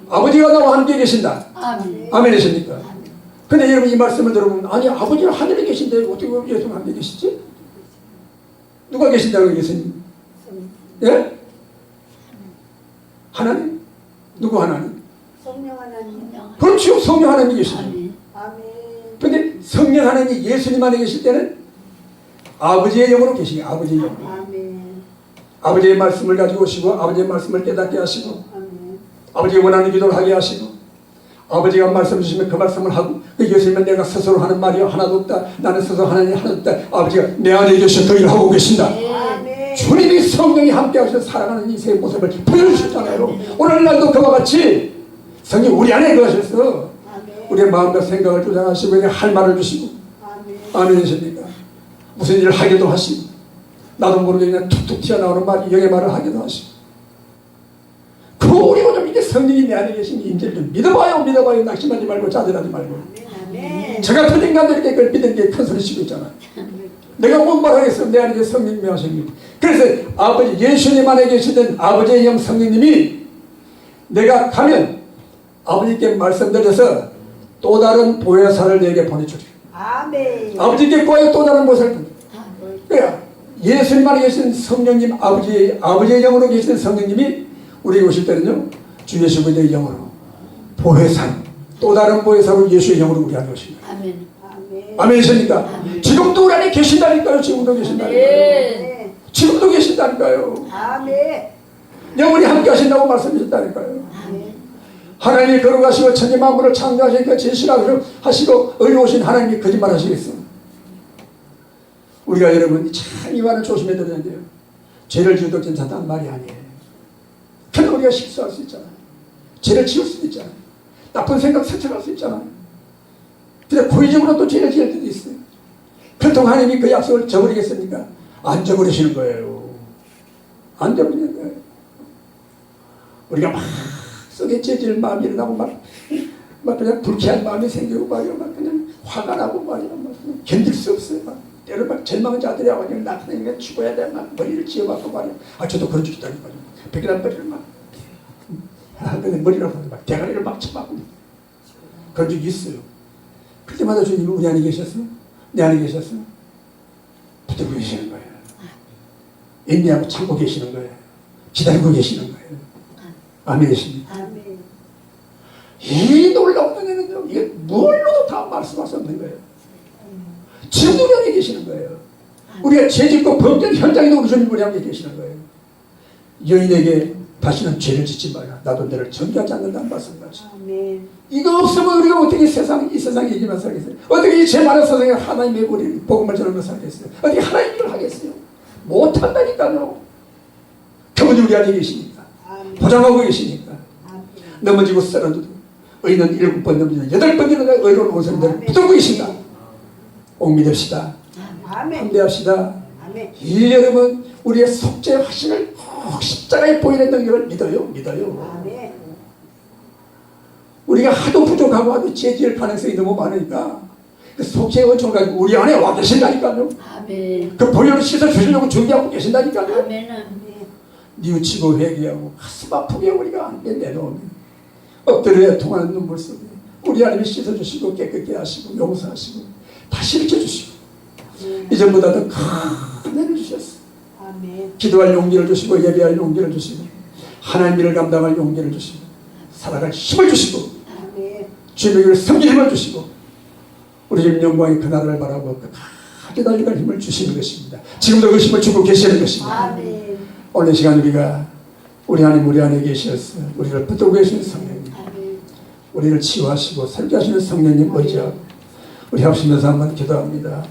아버지가 나와 함께 계신다. 아멘. 아멘이십니까? 근데 여러분 이 말씀을 들어보면 아니 아버지는 하늘에 계신데 어떻게 예수님 함께 계시지? 누가 계신다고 예수님? 예? 하나님? 누구 하나님? 성령 하나님. 그렇죠. 성령 하나님이 계시죠. 아멘. 아멘. 근데 성령 하나님이 예수님 안에 계실 때는 아버지의 영으로 계시게 아버지의 영. 아멘. 아버지의 말씀을 가지고 오시고 아버지의 말씀을 깨닫게 하시고 아멘. 아버지가 원하는 기도를 하게 하시고 아버지가 말씀 주시면 그 말씀을 하고 그 예수님은 내가 스스로 하는 말이 하나도 없다. 나는 스스로 하는 일이 하나도 없다. 아버지가 내 안에 계셔 그 일을 하고 계신다. 아멘. 주님이 성령이 함께 하셔서 살아가는 인생의 모습을 보여주셨잖아요. 오늘날도 그와 같이 성령 우리 안에 거하셔서 아멘. 우리의 마음과 생각을 조장하시고 할 말을 주시고 아멘. 아멘이십니까? 무슨 일을 하기도 하시고 나도 모르게 그냥 툭툭 튀어나오는 말이 영의 말을 하기도 하시고 그 우리가 좀 이게 성령이 내 안에 계신 인재를 좀 믿어봐요. 낙심하지 말고 좌절하지 말고 아멘. 저 같은 인간들 이렇게 그걸 믿는 게 큰 소리 치고 있잖아. 내가 뭔 말하겠어. 내 안에 성령님이 하시니 그래서 아버지 예수님 안에 계시던 아버지의 영 성령님이 내가 가면 아버지께 말씀드려서 또 다른 보혜사를 내게 보내주리. 아멘. 아버지께 구하여 또 다른 보혜사를 보내. 그래야 예수님 안에 계신 성령님 아버지의 영으로 계시는 성령님이 우리에게 오실 때는요 주 예수 그리스도의 영으로 보혜사 또 다른 보혜사로 예수의 영으로 우리 안에 오십니다. 아멘. 아멘. 아멘이십니까? 지금도 우리 안에 계신다니까요. 지금도 계신다니까요. 아멘. 지금도 계신다니까요. 아멘. 영원히 함께 하신다고 말씀하셨다니까요. 아멘. 하나님이 걸어가시고 천지 만물을 창조하신 그 진실하시고 하시고 의로우신 하나님이 거짓말 하시겠어. 우리가 여러분 참 이 말을 조심해야 되는데요. 죄를 지어도 괜찮다는 말이 아니에요. 그래도 우리가 실수할 수 있잖아요. 죄를 지을 수도 있잖아요. 나쁜 생각 스쳐갈 수 있잖아요. 근데 고의적으로 또 죄를 지을 때도 있어요. 그렇다고 하나님이 그 약속을 저버리겠습니까? 안 저버리시는 거예요. 안 저버리는 거예요. 우리가 막 속에 죄질 마음이 일어나고 막 그냥 불쾌한 마음이 생기고 막 그냥 화가 나고 말이야. 견딜 수 없어요. 때로 막 절망한 자들이야. 그냥 나 그냥 죽어야 돼. 막 머리를 지어갖고 말이야. 저도 그런 적 있다니까요. 백이란 머리를 막 근데 머리라고 막 대가리를 막 쳐맞고 그런 적이 있어요. 그때마다 주님이 우리 안에 계셨어? 내 안에 계셨어? 붙들고 계시는 거예요. 인내하고 참고 계시는 거예요. 기다리고 계시는 거예요. 아멘이십니까? 아멘. 이 놀라운 은혜는요, 이게 뭘로도 다 말씀할 수 없는 거예요. 지금도 우리 안에 계시는 거예요. 우리가 죄짓고 범죄 현장에도 우리 주님 우리 안에 계시는 거예요. 여인에게 다시는 죄를 짓지 말라. 나도 너를 정죄하지 않는다는 말씀까지. 아멘. 이거 없으면 우리가 어떻게 이 세상에 이기만 살겠어요? 어떻게 이 죄 많은 세상에 하나님의 우리 복음을 전하며 살겠어요? 어떻게 하나님 일을 하겠어요? 못한다니까요. 그분이 우리 안에 계시니까. 아멘. 보장하고 계시니까. 아멘. 넘어지고 쓰러져도 의는 7번 넘어지는 8번 일어나 의로운 오성들을 붙들고 계신다. 꼭 믿읍시다. 아멘. 함대합시다. 아멘. 이 여러분 우리의 속죄의 화신을 꼭 십자가에 보이는 능력을 믿어요. 아멘. 우리가 하도 부족하고 하도 죄지을 가능성이 너무 많으니까 그 속죄의 원천 가지고 우리 안에 와 계신다니까요. 아멘. 그 보혈을 씻어주시려고 준비하고 계신다니까요. 아멘. 뉘우치고 회개하고 가슴 아프게 우리가 안에 내놓으면 엎드려 통하는 눈물 속에 우리 하나님이 씻어주시고 깨끗게 하시고 용서하시고 다시 일으켜주시고 이전보다 더 큰 은혜를 주셨어요. 아멘. 기도할 용기를 주시고 예배할 용기를 주시고 하나님 일을 감당할 용기를 주시고 살아갈 힘을 주시고 아멘. 주님의 일을 섬길 힘을 주시고 우리 주님 영광의 그날을 바라보고 끝까지 달려갈 힘을 주시는 것입니다. 지금도 그 힘을 주고 계시는 것입니다. 아멘. 오늘 시간 우리가 우리 하나님 우리 안에 계셔서 우리를 붙들고 계시는 성령님, 아멘. 우리를 치유하시고 설교하시는 성령님 의지하고 우리 합심해서 한번 기도합니다.